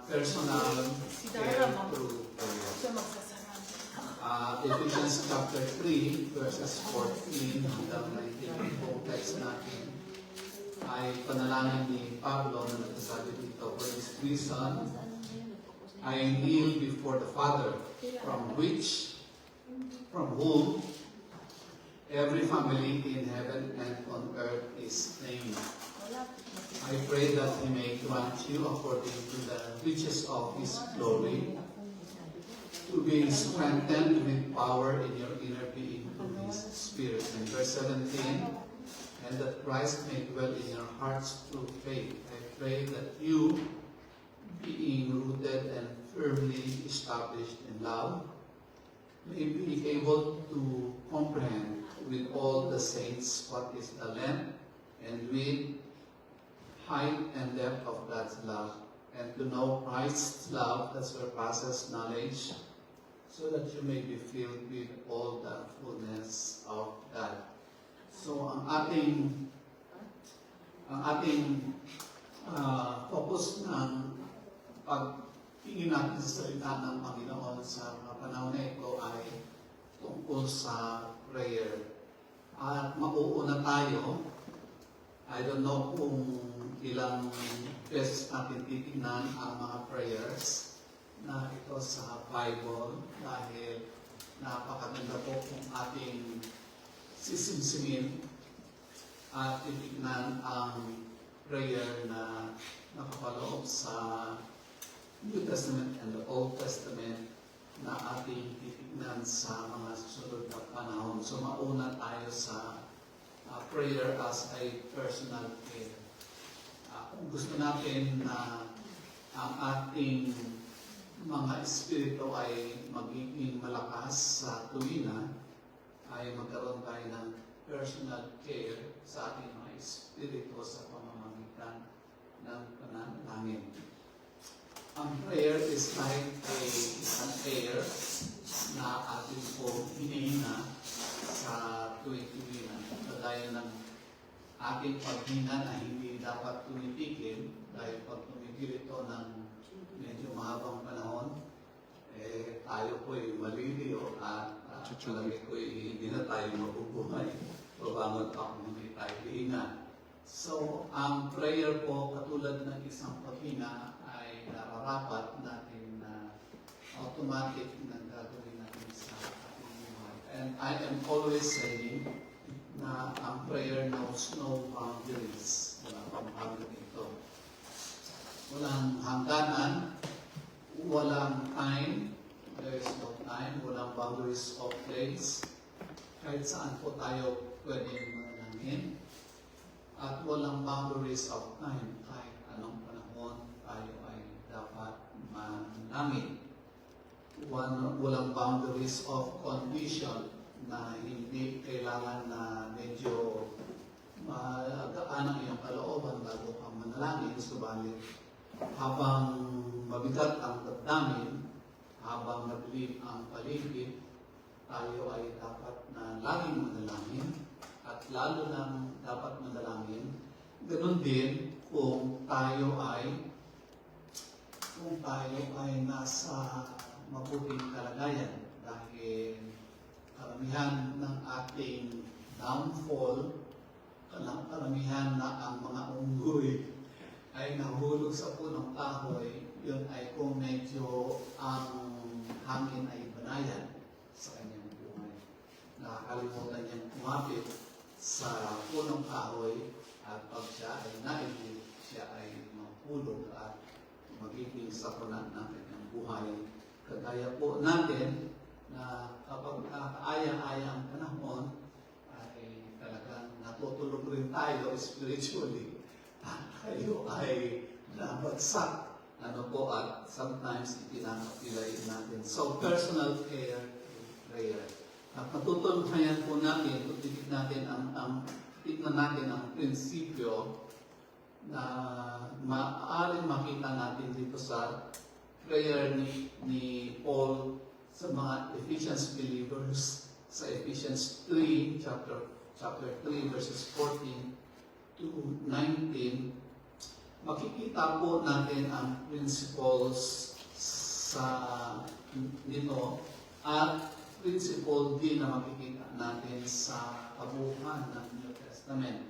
personal care through prayer. Ephesians chapter 3, verses 14 hanggang 19, po text natin ay panalangin ni Pablo na nagsasabi dito, "For this reason, I kneel before the Father, from whom every family in heaven and on earth is named. I pray that He may grant you, according to the riches of His glory, to be strengthened with power in your inner being through His Spirit." And verse 17, "And that Christ may dwell in your hearts through faith. I pray that you, being rooted and firmly established in love, may be able to comprehend with all the saints what is the length and width, height and depth of God's love, and to know Christ's love that surpasses knowledge, so that you may be filled with all the fullness of God." So ang ating focus ng pagtingin natin sa salita ng Panginoon sa mga panahon na ito ay tungkol sa prayer. At mauuna tayo, I don't know kung ilang beses natin titignan ang mga prayers na ito sa Bible, dahil napakaganda po kung ating sisimsingin at titignan ang prayer na nakapaloob sa New Testament and the Old Testament na ating titignan sa mga susunod na panahon. So mauna tayo sa prayer as a personal care. Kung gusto natin na ang ating mga espiritu ay magiging malakas sa tuwina, ay magkaroon tayo ng personal care sa ating mga espiritu sa pamamagitan ng pananalangin. Ang prayer is like an air na ating po hinihina sa tuwing tuwina. Kagaya ng ating paghina na hindi dapat tumitigil, dahil pag tumigil ito ng medyo mahabang panahon, tayo po'y maliliw at talaga po'y hindi na tayo mabubuhay. Babangon pa kung hindi tayo hihina. So, ang prayer po, katulad ng isang paghina, ay nararapat natin na automatic na gagawin natin sa ating buhay. And I am always saying na ang prayer knows no boundaries. Wala pang boundary ito. Walang hangganan, walang time, there is no time, walang boundaries of place. Kahit saan po tayo pwedeng manalangin. At walang boundaries of time, kahit anong panahon tayo ay dapat manalangin. Walang boundaries of condition, na hindi kailangan na medyo magaan ang iyong kalooban bago ka manalangin. Subalit, habang mabigat ang damdamin, habang madilim ang paligid, tayo ay dapat na laging manalangin, at lalo nang dapat manalangin. Ganon din kung tayo ay nasa mabuting kalagayan, dahil karamihan ng ating downfall, karamihan na ang mga unggoy ay nahulog sa punong kahoy, yun ay kung medyo ang hangin ay banayan sa kanyang buhay. Nakakalimutan niyang kumapit sa punong kahoy, at pag siya ay naibig, siya ay mahulog at magiging sapunan ng kanyang buhay. Kagaya po natin, na kapag kaaya-aya ang panahon, ay talagang natutulog rin tayo spiritually. At tayo ay nabagsak. At sometimes itinakapilay natin. So, personal care, prayer. At matutulungan po natin, tignan natin ang prinsipyo na maaaring makita natin dito sa prayer ni Paul sa mga Ephesians believers, sa Ephesians 3, chapter 3, verses 14 to 19. makikita po natin ang principles sa nito at principle din na makikita natin sa kabuuan ng New Testament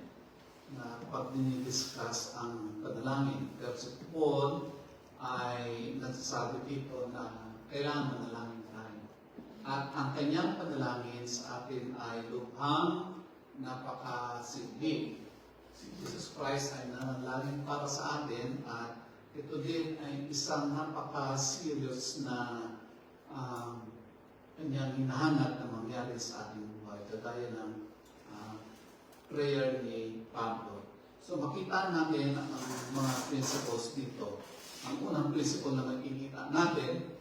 na pag dinidiscuss ang panalangin. Pero si Paul ay nagsasabi dito na kailangan manalangin tayo. At ang kanyang panalangin sa atin ay lubhang napakasiglig. Si Jesus Christ ay nanalangin para sa atin at ito din ay isang napaka-serious na kanyang hinahangat na mangyari sa ating buhay. Kagaya ng prayer ni Pablo. So makita natin ang mga principles dito. Ang unang principle na makikita natin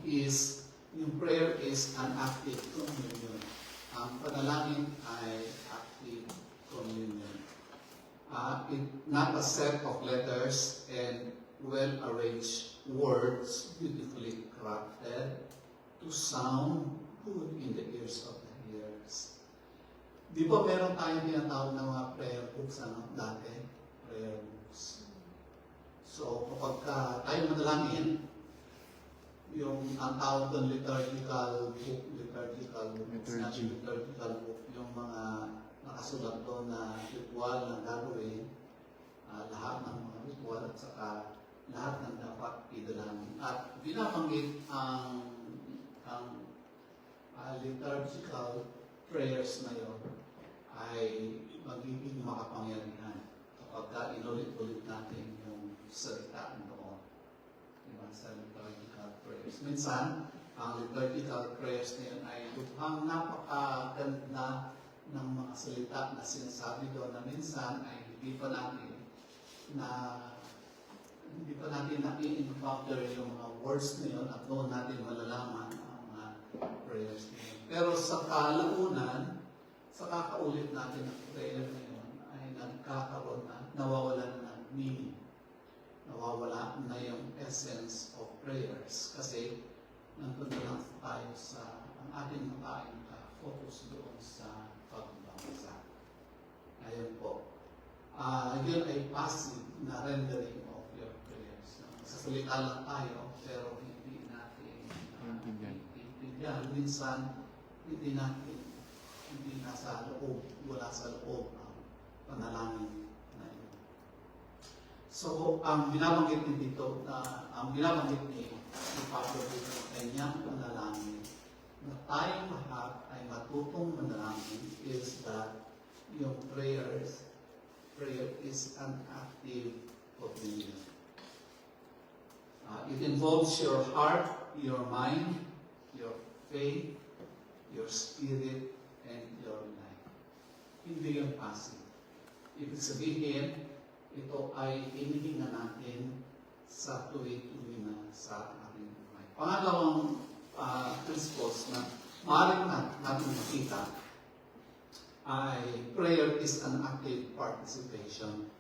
is yung prayer is an active communion. Ang panalangin ay active communion. Not a set of letters and well-arranged words, beautifully crafted, to sound good in the ears of the hearers. Di ba meron tayong tinatawag na mga prayer books dati? Prayer books. So, kapag tayo manalangin, ang tawag doon liturgical book, yung mga nakasulat doon na ritual na gagawin, lahat ng mga ritual at saka lahat ng dapat idalangin. At binabanggit ang liturgical prayers na yun ay magiging makapangyarihan kapag inulit-ulit natin yung salita doon. Diba? Sa liturgical prayers. Minsan, ang liturgical prayers na yun ay lubhang napakaganda ng mga salita na sinasabi doon na minsan ay hindi pa natin na-encounter yung mga words na yun at doon natin malalaman ang mga prayers na yun. Pero sa kalaunan, sa kakaulit natin ng prayer na yun, ay nagkakaroon na, nawawala na ng meaning. Nawawala na yung essence of prayers. Kasi nandun na lang tayo sa, ang ating mata ay naka-focus doon sa pagbabasa. Ayun po. Yun ay passive na rendering of your prayers. Sasalita lang tayo, pero hindi natin intindihan. Minsan, hindi nasa loob, wala sa loob ang panalangin na yun. So, ang binabanggit ni Pablo dito sa kanyang panalangin, na tayong lahat ay matutong manalangin is that yung prayer is an active communion. It involves your heart, your mind, your faith, your spirit, and your life. Hindi yung passive. Ibig sabihin, ito ay hinihinga natin sa tuwi-tuwi na sa ating buhay. Pangalawang principles na maaaring natin makita ay prayer is an active participation.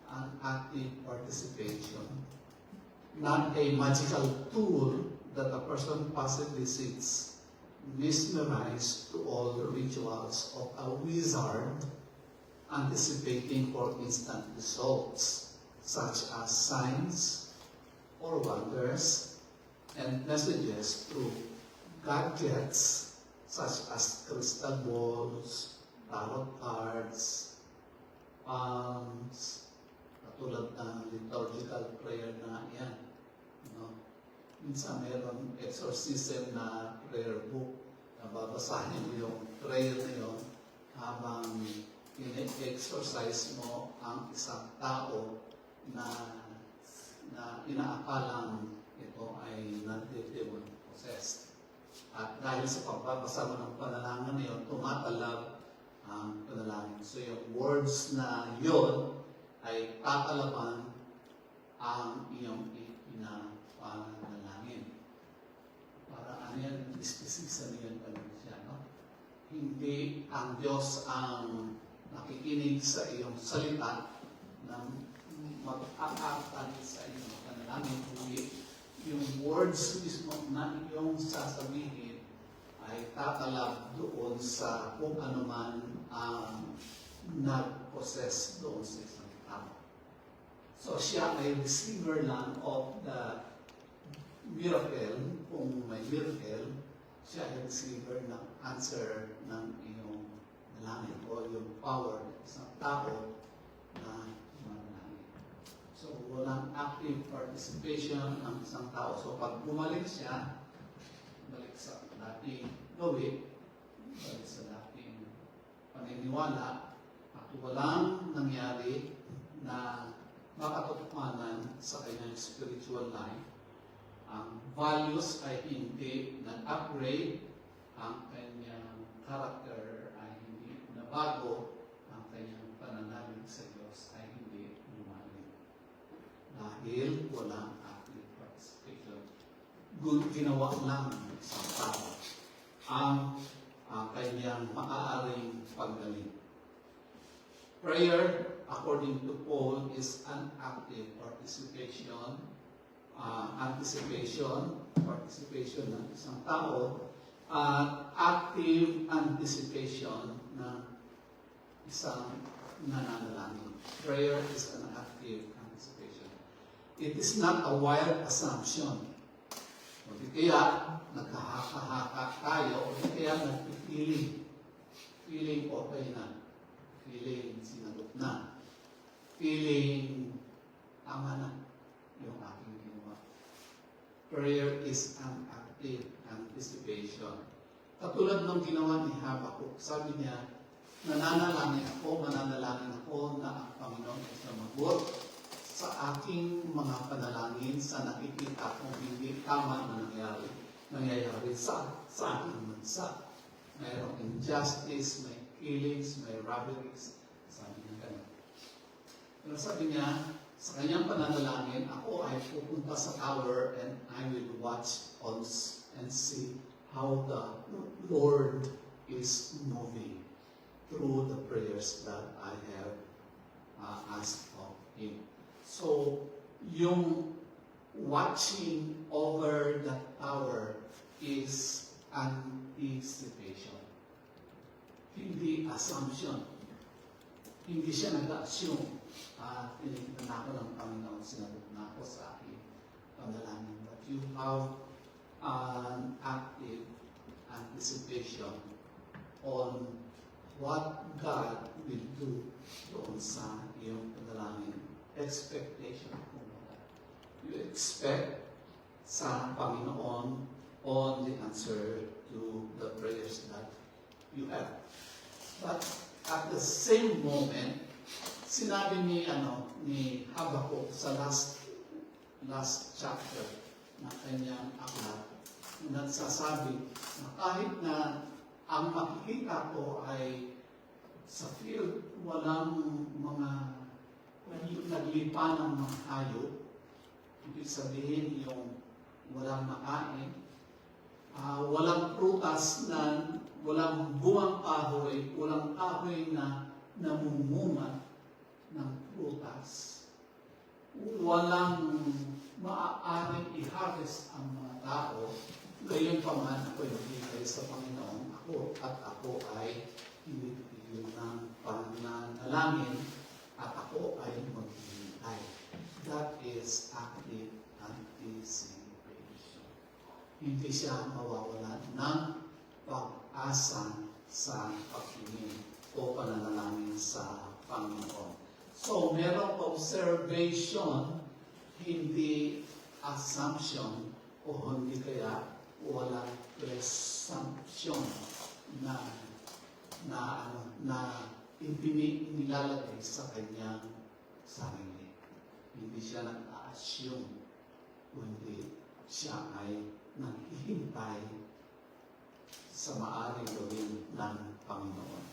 An active participation. Not a magical tool that a person passively sits mesmerized to all the rituals of a wizard anticipating for instant results such as signs or wonders and messages through gadgets such as crystal balls, tarot cards, palms, katulad ng liturgical prayer na yan. Minsan mayroong exorcism na prayer book na babasahin mo yung prayer na yun habang in-exorcise mo ang isang tao na inaakalang ito ay non-demon possessed. At dahil sa pagbabasa mo ng panalangin na yun, tumatalab ang panalangin. So yung words na yun ay tatalaban ang iyong panalangin. Para ano yan, ispesisa niyan pa rin siya, no? Hindi ang Diyos ang nakikinig sa iyong salita na mag-aaktan sa iyong panalangin, kundi yung words mismo na iyong sasabihin ay tatalab doon sa kung ano man ang nag-possess doon sa isang tao. So siya ay receiver lang of the miracle. Kung may miracle, siya ay receiver ng answer ng iyong dalangin o yung power ng isang tao na manalangin. So walang active participation ng isang tao. So pag bumalik siya, balik sa dating gawin, balik sa dating paniniwala, at walang nangyari na makatotohanan sa kanyang spiritual life, ang values ay hindi nag-upgrade, ang kanyang character ay hindi nabago, ang kanyang pananalig sa Diyos ay hindi lumalim. Dahil walang active participation. Ginawa lang ng isang tao ang kanyang maaaring paggaling. Prayer, according to Paul, is an active participation, participation ng isang tao, active anticipation ng isang nananalangin. Prayer is an active anticipation. It is not a wild assumption. O di kaya nagkahaka-haka tayo, o di kaya nagpipiling. Feeling okay na. Feeling sinagot na. Feeling tama na yung aking ginawa. Prayer is an active anticipation. Katulad ng ginawa ni Habakkuk, sabi niya, mananalangin ako na ang Panginoon ay sumagot sa aking mga panalangin sa nakikita kong hindi tama na nangyayari sa aking bansa. Mayroong injustice, may killings, may robberies. Sabi niya ganun. Pero sabi niya, sa kanyang pananalangin, ako ay pupunta sa tower and I will watch and see how the Lord is moving through the prayers that I have asked of Him. So, yung watching over the tower is anticipation. Hindi assumption. Hindi siya nag-assume. Tinignan ako ng Panginoon, sinagot na ako sa aking panalangin. But you have an active anticipation on what God will do doon sa iyong panalangin. Expectation. You expect sa Panginoon on the answer to the prayers that you have. But at the same moment, sinabi ni Habakkuk sa last chapter na kanyang aklat, nagsasabi na kahit na ang makikita ko ay sa field walang mga naglipa ng mga hayop, ibig sabihin yung walang makain, walang prutas na walang buwang kahoy, walang kahoy na namumunga ng prutas, walang maaaring i-harvest ang mga tao, gayon pa man ako nagbigay sa Panginoon, ako ay hindi pipigil ng pananalangin at ako ay maghihintay. That is active anticipation. Hindi siya mawawalan ng pag-asa sa pagtingin o pananalangin sa Panginoon. So, merong observation, hindi assumption, o hindi kaya walang presumption na inilalagay sa kanyang sarili. Hindi siya nag-assume, kundi siya ay naghihintay sa maaaring gawin ng Panginoon.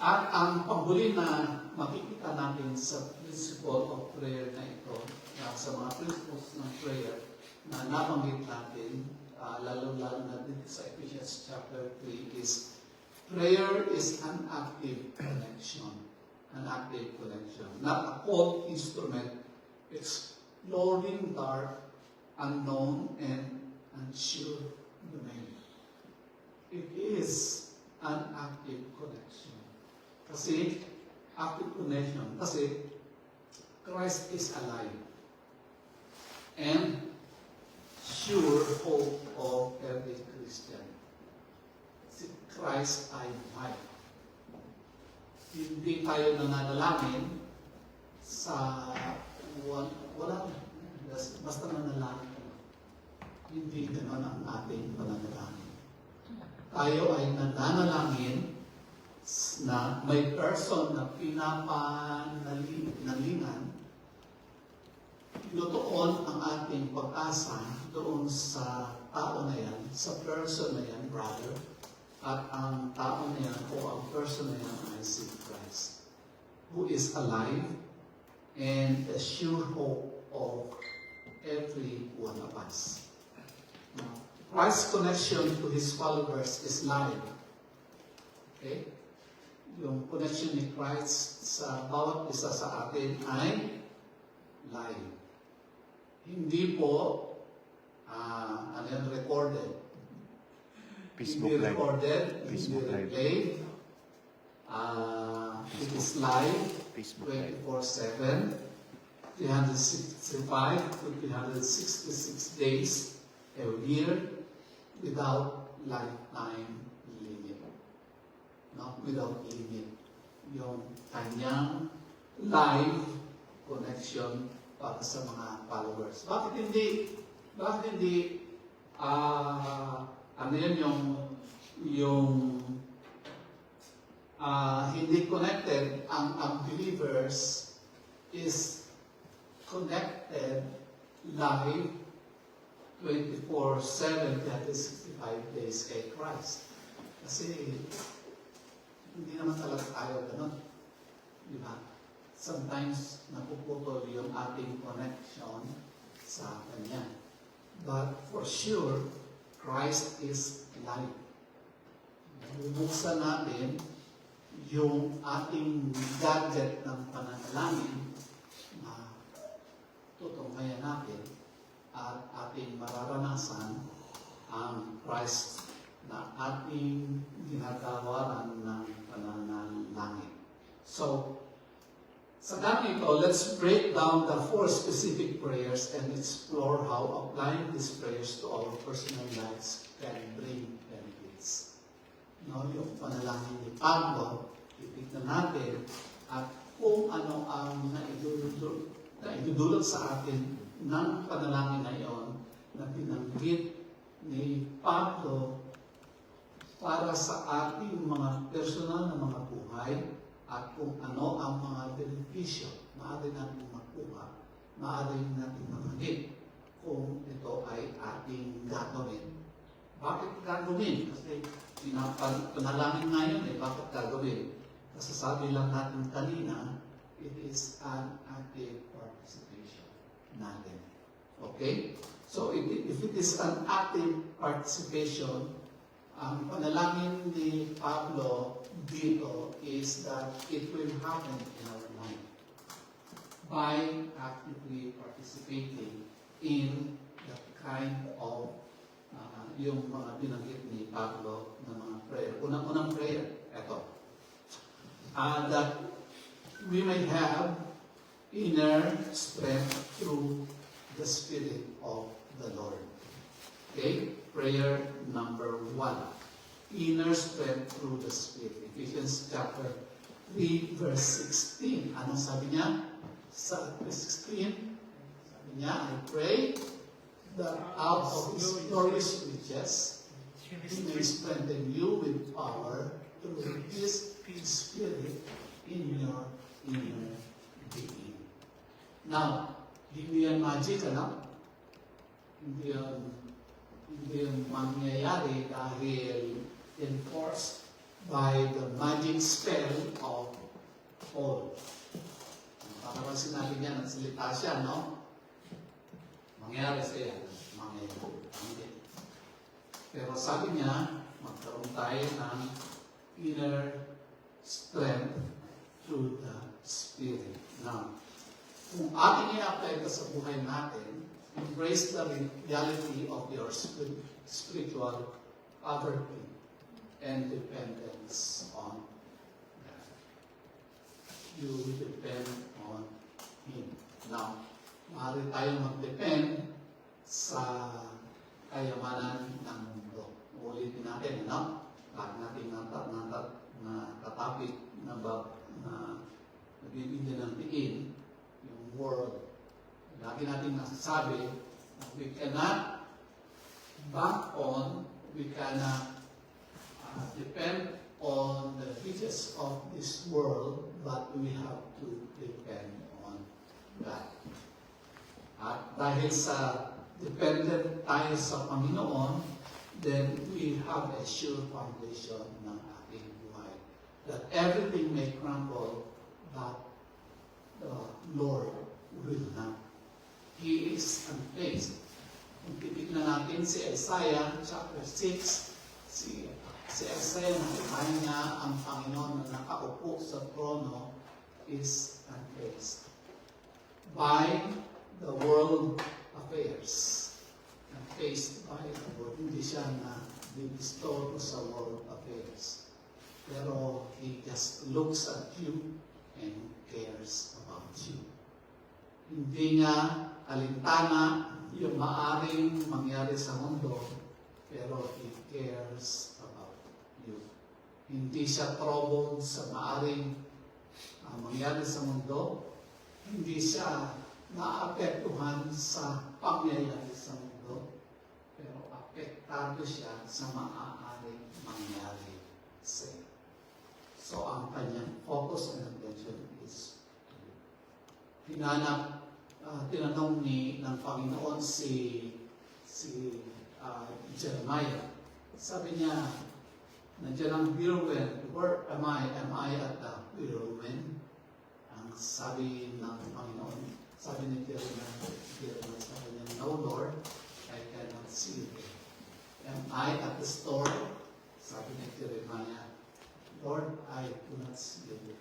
At ang panghuli na makikita natin sa principle of prayer na ito, sa mga principles ng prayer na nabanggit natin, lalo-lalo na dito sa Ephesians chapter 3, is prayer is an active connection. An active connection. Not a cold instrument exploring dark, unknown, and unsure domain. It is an active connection. Kasi, active connection. Kasi, Christ is alive and sure hope of every Christian. Si Christ ay buhay. Hindi tayo nananalangin sa wala. Basta nanalangin. Hindi ganoon ang ating pananalangin. Tayo ay nananalangin na may person na pinapanalingan, tinutuon ang ating pag-asa doon sa tao na yan, sa person na yan, brother, at ang tao na yan o ang person na yan ay si Christ, who is alive and a sure hope of every one of us. Christ's connection to His followers is live. Okay? Yung connection ni Christ sa bawat isa sa atin ay live. Hindi po recorded. Facebook hindi Live. recorded, Facebook hindi Live. replayed. It is live Facebook Live. 24/7, 365 to 366 days a year without lifetime limit. No? Without limit. Yung kanyang live connection para sa mga followers. Bakit hindi ano yun yung hindi connected, ang believers is connected live 24/7, 365 days kay Christ. Kasi hindi naman talaga tayo ganun. Di ba? Sometimes napuputol yung ating connection sa Kanya. But for sure, Christ is life. Bubuksan natin yung ating gadget ng pananalangin na tutunghayan natin at ating mararanasan ang Christ na ating ginagawaran ng pananalangin. So, sa ganito, let's break down the 4 specific prayers and explore how applying these prayers to our personal lives can bring benefits. No, yung panalangin ni Pablo, titignan natin at kung ano ang naidudulot sa atin ng panalangin na iyon na binanggit ni Pablo para sa ating mga personal na mga buhay at kung ano ang mga benepisyo maaari natin makuha, maaari natin mamagin kung ito ay ating gagawin. Bakit gagawin? Kasi panalangin ngayon bakit gagawin? Kasi sabi lang natin kanina, it is an active participation natin. Okay? So if it is an active participation, ang panalangin ni Pablo dito is that it will happen in our life by actively participating in the kind of yung mga binanggit ni Pablo na mga prayer. Unang prayer, eto. That we may have inner strength through the Spirit of the Lord. Okay? Prayer number 1. Inner strength through the Spirit. Ephesians chapter 3, verse 16. Anong sabi niya? Sa verse 16, sabi niya, I pray that out of His glorious riches, He may strengthen you with power through His Spirit in your inner being. Now, hindi yan magic, ano? Hindi yan mangyayari dahil enforced by the magic spell of Paul. Parang sinabi niya, nagsalita siya, no? Mangyayari siya. Mangyayari. Pero sabi niya, magkaroon tayo ng inner strength through the Spirit. Now, kung ating i-apply ito sa buhay natin, embrace the reality of your spiritual poverty and dependence on God. You depend on Him. Now, maaari tayong mag-depend sa kayamanan ng mundo. Ulitin natin, ano? Lagi natin natapik na nagbibigyan ng tiin yung world. Lagi natin nasasabi na we cannot bank on, we cannot depend on the riches of this world, but we have to depend on God. At dahil sa dependent tayo sa Panginoon, then we have a sure foundation ng ating buhay. That everything may crumble, but the Lord will not. He is unfazed. Kung titignan natin si Isaiah chapter 6, si Isaiah, nakita niya ang Panginoon na nakaupo sa trono is unfazed by the world affairs. Unfazed by the world. Hindi siya na dinistorbo sa world affairs. Pero He just looks at you and cares about you. Hindi niya alintana yung maaring mangyari sa mundo, pero He cares about you. Hindi siya troubled sa maaring mangyari sa mundo. Hindi siya naapektuhan sa pangyayari sa mundo, pero apektado siya sa maaaring mangyari sa iyo. So, ang kanyang focus and attention is tinanong ng Panginoon si Jeremiah. Sabi niya, nandiyan ang whirlwind. Where am I? Am I at the whirlwind? Ang sabi ng Panginoon, sabi ni Jeremiah, sabi niya, no Lord, I cannot see you. Am I at the store? Sabi ni Jeremiah, Lord, I do not see you.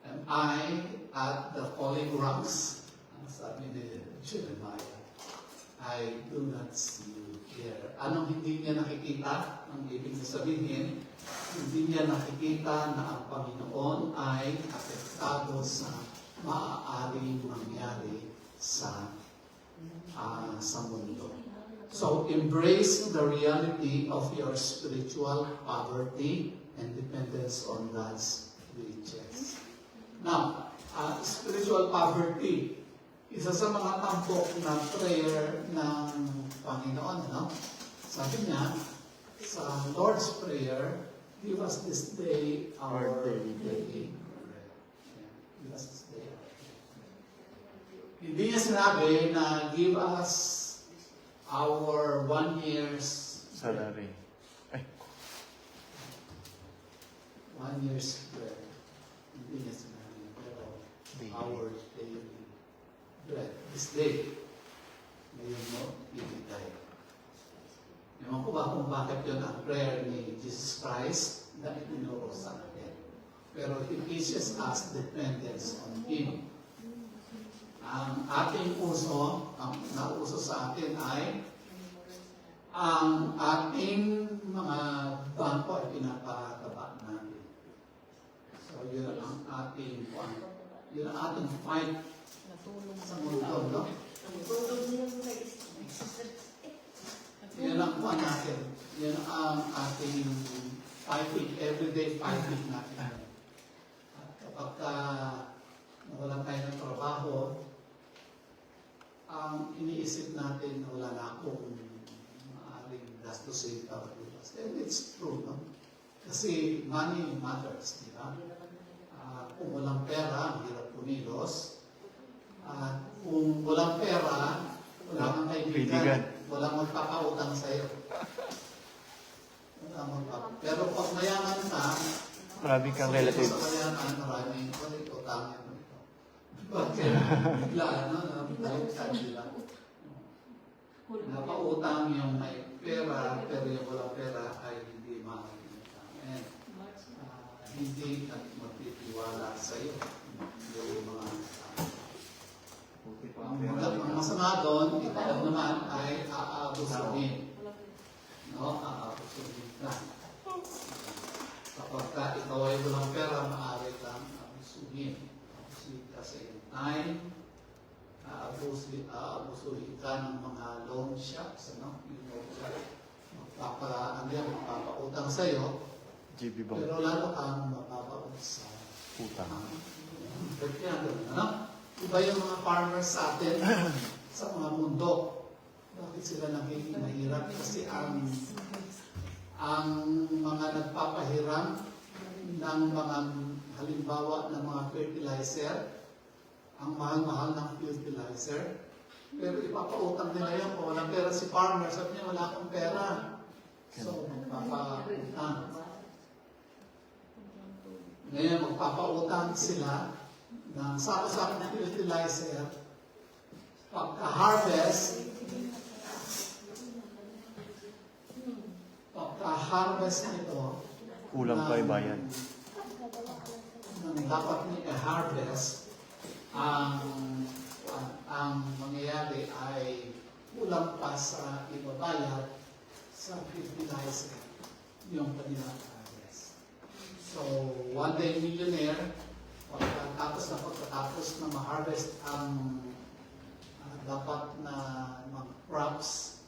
Am I at the falling rocks? Ang sabi ni Jeremiah, I do not see you here. Anong hindi niya nakikita? Ang ibig sabihin, hindi niya nakikita na ang Panginoon ay apektado sa maaaring mangyari sa mundo. So, embrace the reality of your spiritual poverty and dependence on God's riches. Now, spiritual poverty, isa sa mga tampok na prayer ng Panginoon, no? Sabi niya, sa Lord's Prayer, give us this day our daily bread. Give us this day our daily bread. Hindi niya sinabi na give us our 1 year's salary. 1 year's bread. Hindi niya sinabi, pero our daily bread. This day, ngayon mo, ibigay. Ewan ko ba kung bakit yun ang prayer ni Jesus Christ na itinuro sa atin. Pero He teaches us dependence on Him. Ang ating uso, ang nauso sa atin ay ang ating mga bangko ay pinapataba natin. So yun ang ating fight sa mundo, no? Yan ang kuha natin. Yan ang ating fighting, everyday fighting natin. At kapag nawalan tayo ng trabaho, ang iniisip natin na wala na akong maaaring gastusin para bukas. And it's true, no? Kasi money matters, di ba? Kung walang pera, ang hirap kumilos. Kung walang pera, wala kang kaibigan. Walang magpapautang sa'yo. Pero pag mayaman ka, Marami kang relatives. Sa mayaman, maraming utangin mo ito. Bakit? Bigla, balik ka nila. Napautang yung may pera, pero yung walang pera ay hindi makakita. Hindi magtitiwala sa'yo. Yung mga ang masama doon, ikaw naman ay aabusuhin. No? Aabusuhin ka. Kapag ikaw ay walang pera, maaari kang abusuhin. Abusuhin ka sa iyong aabusuhin ka ng mga loan shops, ano? Yung loan shop, magpapautang sa'yo, GB Bank. pero lalo kang mapapautang sa Utang. ano? Iba yung mga farmers sa atin sa mga mundo. Bakit sila naging mahirap? Kasi ang mga nagpapahiram ng mga halimbawa ng mga fertilizer, ang mahal-mahal ng fertilizer, pero ipapautang nila yun kung walang pera si farmer. Sabi niya, wala akong pera. So, magpapautang. Ngayon, magpapautang sila ng sako-sako ng fertilizer. Pagka-harvest nito, Kulang pa ibayan. nang dapat niya i-harvest, ang mangyayari ay kulang pa sa ibabayad sa fertilizer yung kanilang harvest. So, one day millionaire, pagkatapos na ma-harvest ang dapat na mga crops,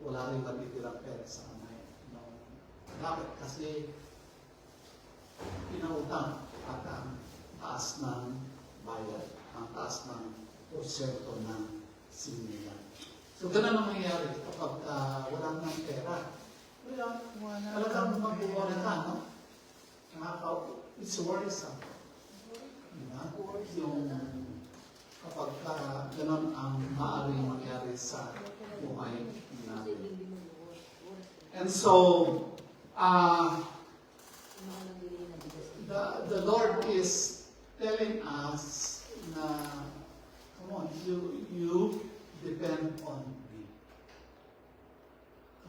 wala rin matitirang pera sa kamay. No. Bakit? Kasi pinautang at ang taas ng bayad, ang taas ng porsyento ng sinilan. So, ganun ang mangyayari kapag wala nang pera. Talagang mag-uwala ka, no? It's worrisome. Diba? Yung kapag ganun ang maaaring mangyari sa buhay natin. And so, the Lord is telling us na, come on, you depend on me.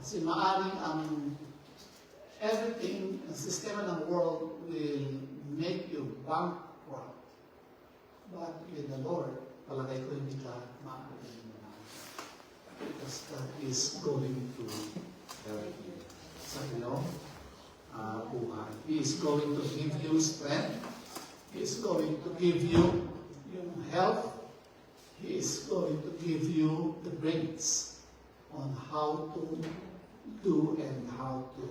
Kasi maaaring ang everything, ang sistema ng world will make you bankrupt. But with the Lord, palagay ko hindi ka maaaring because God is going to help you sa iyong buhay. He is going to give you strength. He is going to give you yung health. He is going to give you the brains on how to do and how to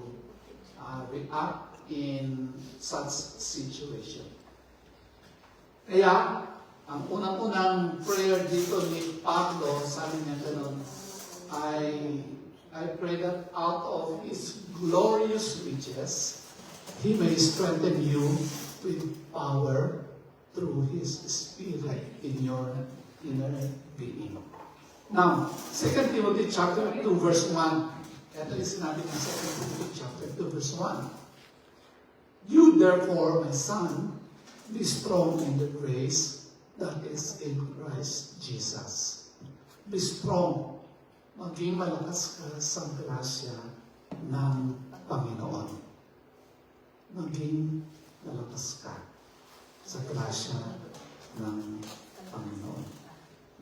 react in such situation. Kaya, ang unang-unang prayer dito ni Pablo, sabi niya ganun, I pray that out of His glorious riches, He may strengthen you with power through His Spirit in your inner being. Now, 2 Timothy chapter 2 verse 1. Ito yung sinabi ng 2 Timothy chapter 2 verse 1. You therefore, my son, be strong in the grace that is in Christ Jesus. Be strong. Maging malakas ka sa grasya ng Panginoon. Maging malakas ka sa grasya ng Panginoon.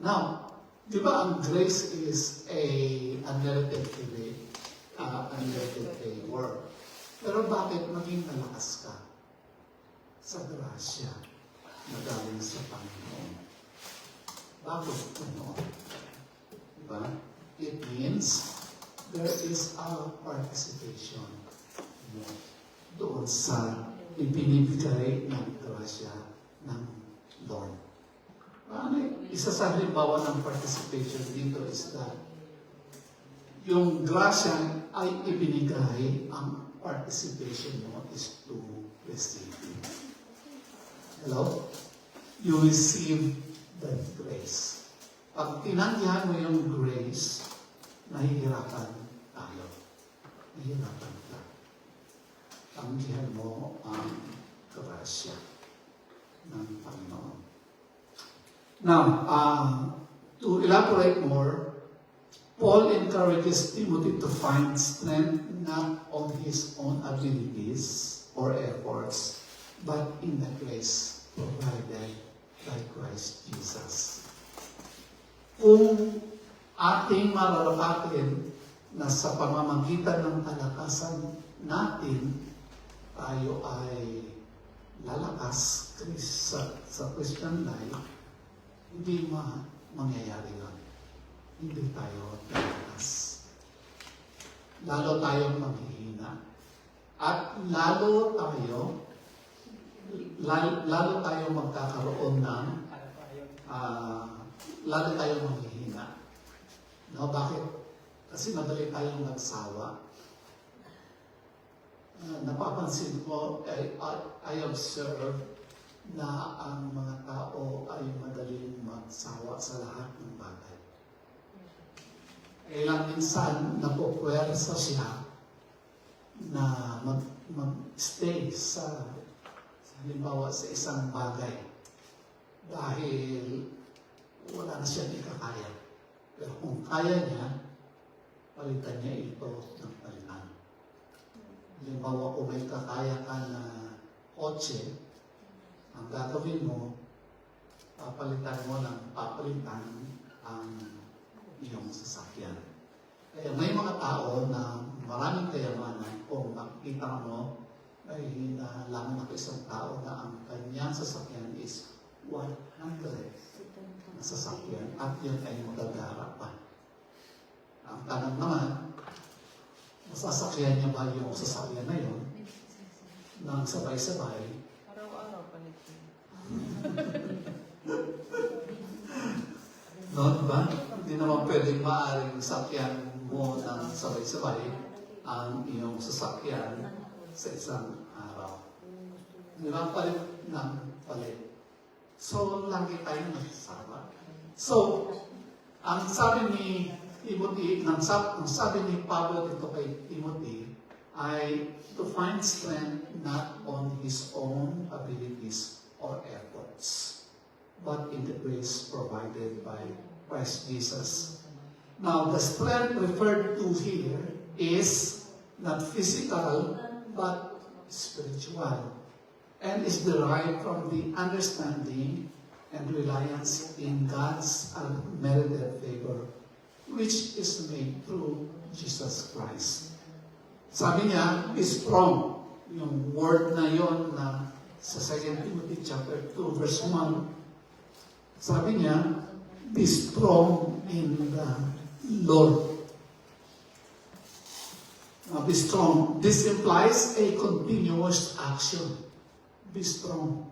Now, di ba ang grace is a unmerited word? Pero bakit maging malakas ka sa grasya na galing sa Panginoon? Bakit Panginoon? Diba? It means there is a participation doon sa ibinibigay ng grasya ng Lord. Isa sa halimbawa ng participation dito is that yung grasya ay ibinigay, ang participation mo is to receive. Hello? You receive the grace. Pag tinanggihan mo yung grace, nahihirapan tayo. Nahihirapan ka. Tanggihan mo ang grasya ng Panginoon. Now, to elaborate more, Paul encourages Timothy to find strength not on his own abilities or efforts, but in the grace provided by Christ Jesus. Kung ating mararapatin na sa pamamagitan ng kalakasan natin, tayo ay lalakas sa Christian life, hindi mangyayari yun. Hindi tayo lalakas. Lalo tayong maghihina. At lalo tayo magkakaroon ng lalo tayong maghihina. No, bakit? Kasi madali tayong nagsawa. Napapansin ko, I observe na ang mga tao ay madaling magsawa sa lahat ng bagay. Ilang minsan, napupwersa siya na mag-stay sa halimbawa sa isang bagay dahil wala na siya ikakaya. Pero kung kaya niya, palitan niya ito ng palitan. Halimbawa, kung may kakaya ka na kotse, ang gagawin mo, papalitan ang iyong sasakyan. Kaya may mga tao na maraming kayamanan, kung makikita mo, ay lamang ako isang tao na ang kanyang sasakyan is 100 na sasakyan at yun ay magagara pa. Ang tanong naman, masasakyan niya ba yung sasakyan na yun nang sabay-sabay? Araw-araw palit yun. Noon ba? Hindi naman pwedeng maaaring sakyan mo ng sabay-sabay ang iyong sasakyan sa isang araw. Di ba? Palit ng palit. So, lagi tayong nagsasama. So, ang sabi ni Timothy, ang sabi ni Pablo dito kay Timothy, ay to find strength not on his own abilities or efforts, but in the grace provided by Christ Jesus. Now, the strength referred to here is not physical, but spiritual, and is derived from the understanding and reliance in God's unmerited favor, which is made through Jesus Christ. Sabi niya, be strong. Yung word na yon na sa 2 Timothy chapter 2 verse 1, sabi niya, be strong in the Lord. Now, be strong. This implies a continuous action. Be strong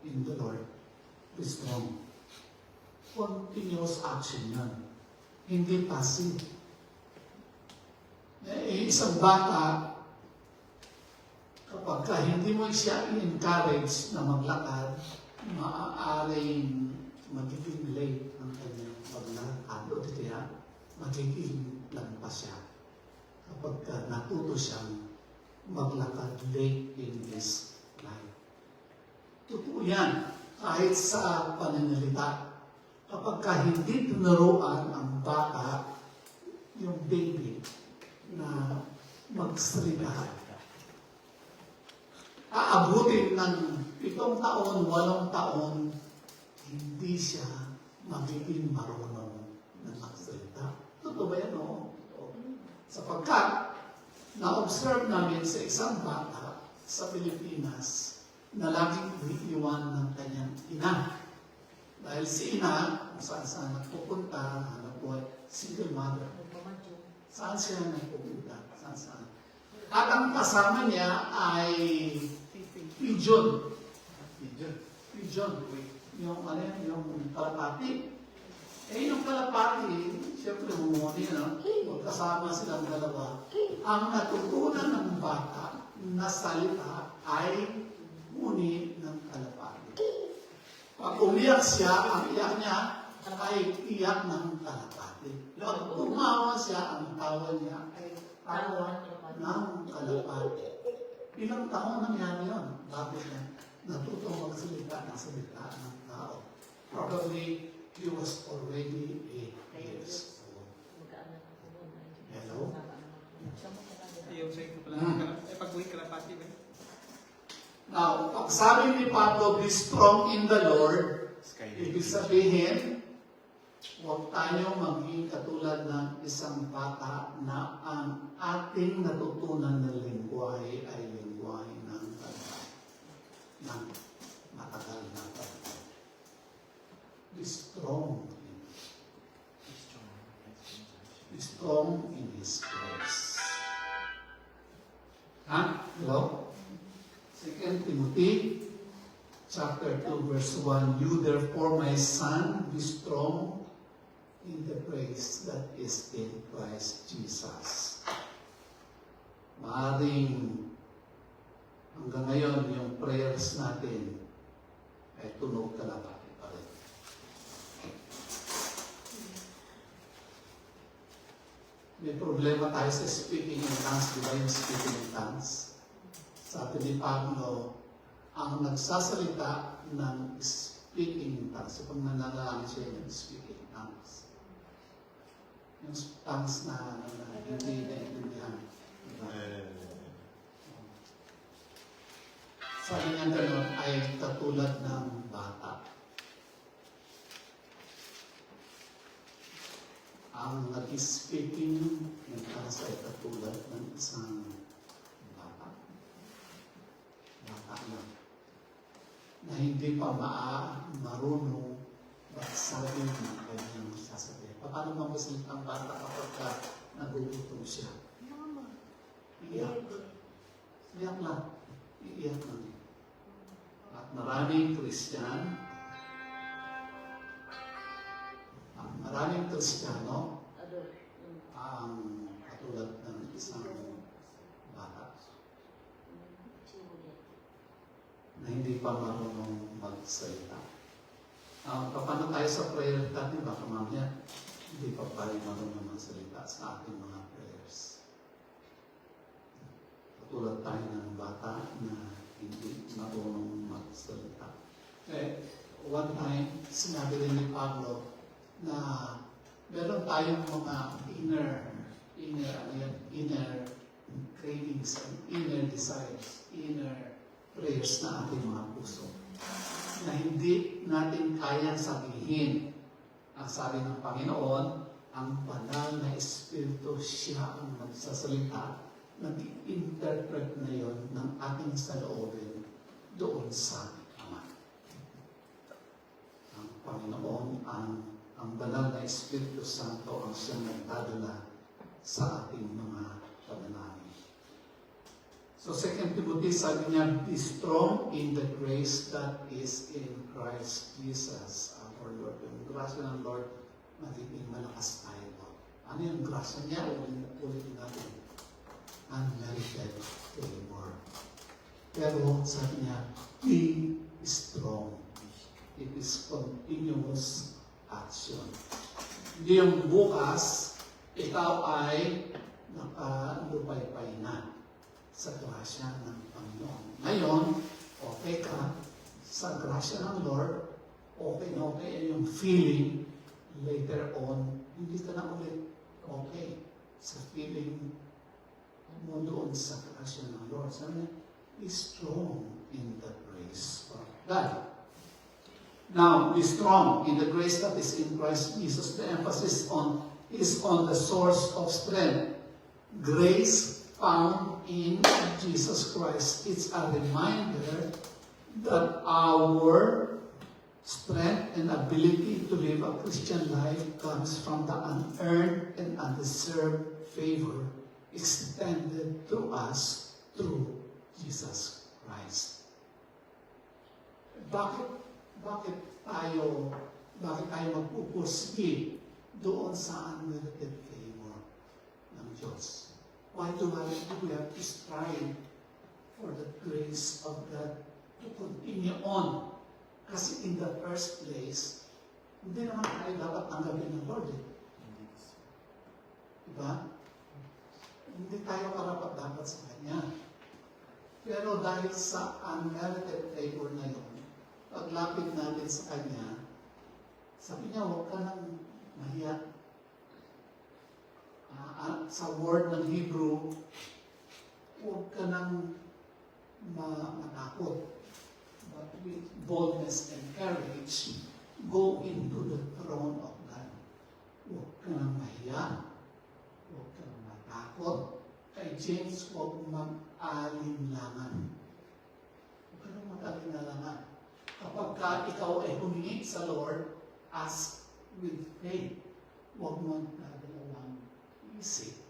in the Lord. Be strong. Continuous action yan. Hindi passive. Isang bata, kapag hindi mo siya i-encourage na maglakad, maaaring magiging late ang kanyang maglakad o kaya magiging lampas siya. Kapag natuto siyang maglakad late in his life. Totoo yan. Kahit sa pananalita. Kapag hindi tinuruan ang bata, yung baby, na magsalita, aabutin ng 7 taon, 8 taon, hindi siya magiging marunong na magsalita. Totoo ba yan? Oo. Sapagkat, na-observe namin sa isang bata sa Pilipinas na laging umiiwan ng kanyang ina. Dahil si ina, kung saan nagpupunta, single mother. Saan siya nagpupunta? Saan? At ang kasama niya ay pigeon. Yung kalapati. Yung kalapati, siyempre humuni, magkasama silang dalawa. Ang natutunan ng bata na salita ay huni ng kalapati. Pag umiyak siya, ang iyak niya ay iyak ng kalapati. Pag tumawa siya, ang tawa niya ay tawa ng kalapati. Ilang taon nangyari yun? Bakit niya natutong magsalita ng salita ng tao? Probably, he was already 8 years old. Hello? Ayaw sa'yo ko pala. Pag-uwi kalapati ba? Now, pag sabi ni Pablo, be strong in the Lord, ibig sabihin, huwag tayo maging katulad ng isang bata na ang ating natutunan na lingwahe ay lingwahe ng kalapati. ng matagal na panahon. Be strong. Be strong in His grace. Ha? Hello? 2 Timothy chapter 2 verse 1, You therefore, my son, be strong in the grace that is in Christ Jesus. Maaring hanggang ngayon yung prayers natin ay tunog kalapati pa rin. May problema tayo sa speaking in tongues, di ba yung speaking in tongues? Sabi ni Pablo, ang nagsasalita ng speaking in tongues, pag nananalangin siya yung speaking in tongues. Yung tongues na hindi naiintindihan. Diba? Sabi niya gano'n ay katulad ng bata. Ang nag-speaking ng tongues ay katulad ng isang bata. Bata na hindi pa marunong magsabi ng kanyang sasabihin. Paano mamasalita ang bata kapag nagugutom siya? Iiyak. Iiyak lang. Iiyak lang. At maraming Kristiyano, ang katulad ng isang bata na hindi pa marunong magsalita. Paano tayo sa prayer natin? Baka mamaya hindi pa tayo marunong magsalita sa ating mga prayers. Katulad tayo ng bata na hindi marunong magsalita. One time, sinabi rin ni Pablo na meron tayong mga inner cravings, inner desires, inner prayers na ating mga puso na hindi natin kayang sabihin. Ang sabi ng Panginoon, ang banal na Espiritu siya ang nagsasalita, nag-interpret na yon ng ating saloobin doon sa Ama. Ang Panginoon, ang banal na Espiritu Santo ang siyang nagdadala sa ating mga panalangin. So 2 Timothy, sabi niya, be strong in the grace that is in Christ Jesus our Lord. Yung grasya ng Lord, magiging malakas tayo. Ano yung grasya niya? Ulitin natin. Unmerited favor. Pero sabi niya, be strong. It is continuous action. Hindi yung bukas, ikaw ay nakalupay-pay na sa grasya ng Panginoon. Ngayon, okay ka sa grasya ng Lord, okay yung feeling, later on, hindi ka na ulit okay sa feeling mo doon sa grasya ng Lord. Sabi niya, be strong in the grace of God. Now, be strong in the grace that is in Christ Jesus. The emphasis is on the source of strength. Grace found in Jesus Christ. It's a reminder that our strength and ability to live a Christian life comes from the unearned and undeserved favor extended to us through Jesus Christ. Bakit tayo magpupursige doon sa unmerited favor ng Diyos? Why do we have to strive for the grace of God to continue on? Kasi in the first place, hindi naman tayo dapat tanggapin ng Lord. Diba? Hindi tayo karapat-dapat sa Kanya. Pero dahil sa unmerited favor na yun, paglapit natin sa Kanya, sabi niya, huwag ka nang mahiya. Sa word ng Hebrew, huwag ka nang matakot. But with boldness and courage, go into the throne of God. Huwag ka nang mahiya. Huwag ka nang matakot. Kay James, huwag mag-alinlangan. Huwag ka nang kinalangan. Kapag ka ikaw ay humingi sa Lord, ask with faith. Huwag mo nagdalawang isip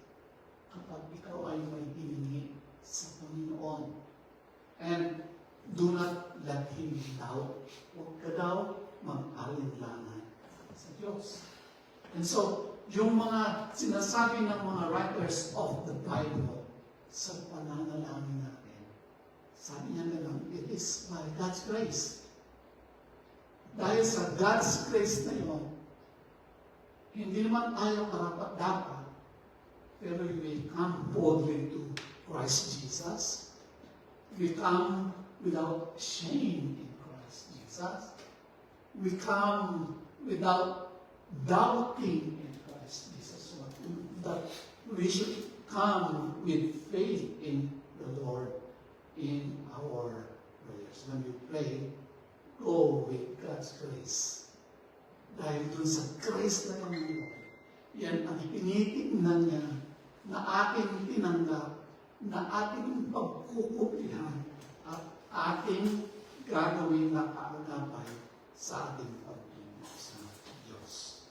kapag ikaw ay may hiningi sa Panginoon. And do not let Him doubt. Huwag ka daw mag-alinlangan sa Diyos. And so, yung mga sinasabi ng mga writers of the Bible sa pananalangin natin, sabi niya na lang, it is by God's grace. Dahil sa God's grace na yun, hindi naman tayo karapat-dapat, pero you may come boldly to Christ Jesus. We come without shame in Christ Jesus. We come without doubting in Christ Jesus. That we should come with faith in the Lord in our prayers. When we pray, go with God's grace. Dahil dun sa grace na yun, yan ang tinitingnan niya na ating tinanggap, na ating pagkukupihan, at ating gagawin na kaagapay sa ating pagtungo sa Diyos.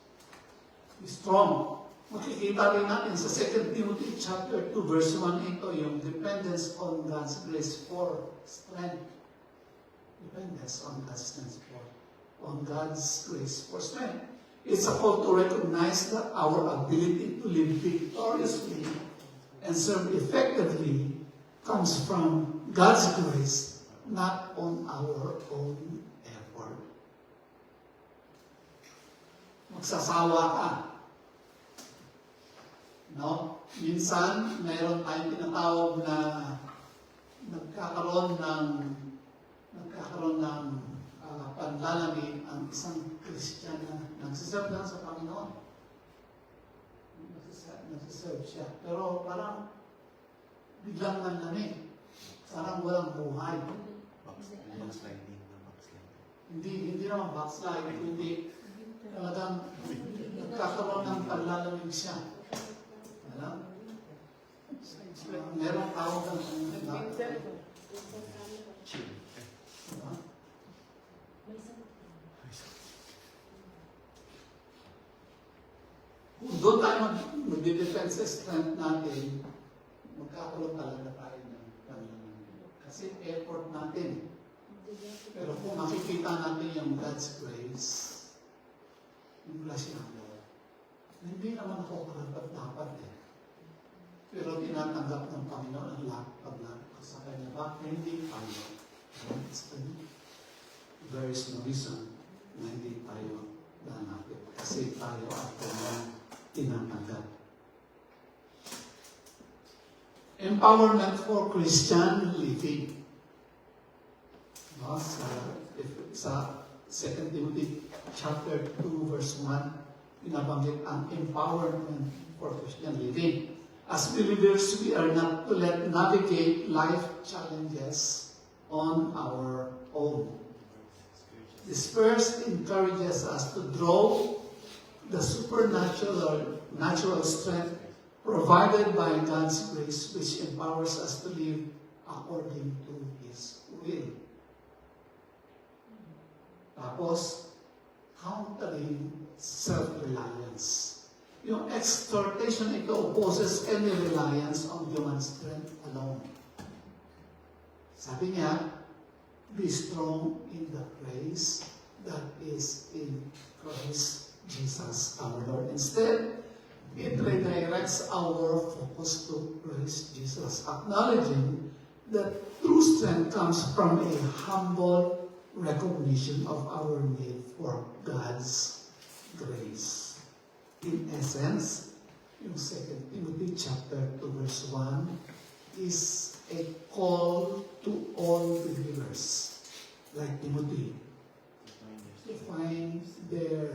Be strong. Makikita rin natin sa 2 Timothy chapter 2 verse 1 ito, yung dependence on God's grace for strength. Dependence on God's strength on God's grace for strength. It's a call to recognize that our ability to live victoriously and serve effectively comes from God's grace, not on our own effort. Magsasawa ka. No? Minsan, mayroon tayong tinatawag na nagkakaroon ng panlalamig ang isang Christian na nagsiserve lang sa Panginoon. Nagsiserve siya. Pero parang biglang nanlamig. Parang walang buhay. Backsliding. Hindi naman backslide. Hindi talagang nagkakaroon ng panlalamig siya. Alam? Merong tawag ang diba? Kung doon tayo mag-defense strength natin, magkakaroon talaga tayo ng panlalamig. Kasi effort natin. Pero kung makikita natin yung God's grace, yung grasya ng Lord, hindi naman ako karapat-dapat eh. Pero tinatanggap ng Panginoon ang lahat ko sa Kanya. Bakit hindi tayo? There is no reason na hindi tayo nanapit. Kasi tayo ay Kanyang tinatanggap. Empowerment for Christian living. No, sa 2 Timothy chapter 2 verse 1, pinabanggit ang empowerment for Christian living. As believers, we are not to let navigate life challenges on our own. This verse encourages us to draw the natural strength provided by God's grace, which empowers us to live according to His will. Tapos, countering self-reliance. Yung exhortation ito opposes any reliance on human strength alone. Sabi niya, be strong in the grace that is in Christ Jesus our Lord. Instead, it redirects our focus to Christ Jesus, acknowledging that true strength comes from a humble recognition of our need for God's grace. In essence, yung 2 Timothy chapter 2 verse 1 is a call to all believers, like Timothy, to find their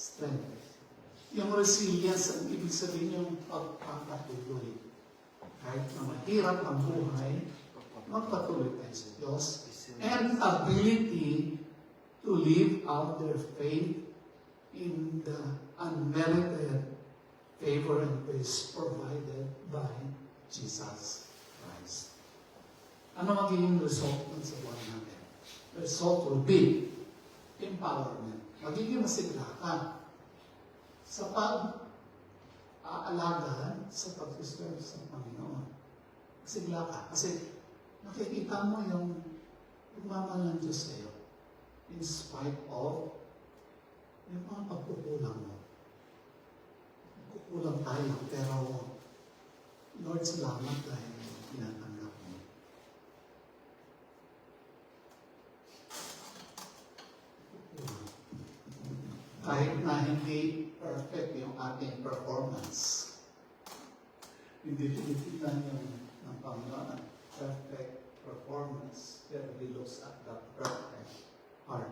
strength. Yung resilience, ang ibig sabihin yung pagpapatuloy. Kahit na mahirap ang buhay, magpatuloy tayo sa Diyos. And ability to live out their faith in the unmerited favor and grace provided by Jesus Christ. Ano magiging result nun sa buhay natin? The result will be empowerment. Magiging masigla ka sa pag-aalaga sa pag-serve sa Panginoon. Masigla ka. Kasi nakikita mo yung pagmamahal ng Diyos sa iyo in spite of yung mga pagkukulang mo. Kukulang tayo, pero Lord, salamat dahil tinatanggap mo. Kahit na hindi perfect yung ating performance, hindi tinitignan yung ng Panginoon ang perfect performance, pero He looks at the perfect heart.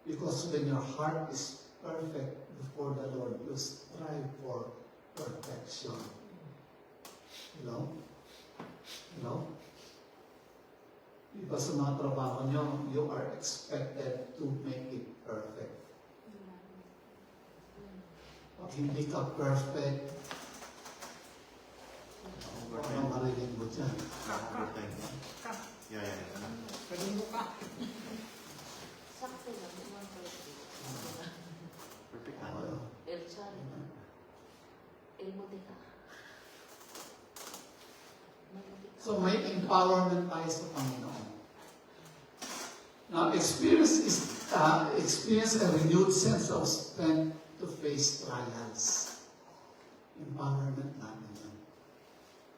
Because when your heart is perfect before the Lord, you strive for perfection. Hello? Hello? Diba sa mga trabaho nyo, you are expected to make it perfect. Pag hindi ka perfect, ano marinig mo dyan? Overtime ba? Yeah. Kadunggo ka. Sakto lang, naman perfect. Perfect Ano? ano? El Chari. El Motica. So may empowerment tayo sa Panginoon. Now, experience a renewed sense of strength to face trials. Empowerment natin yan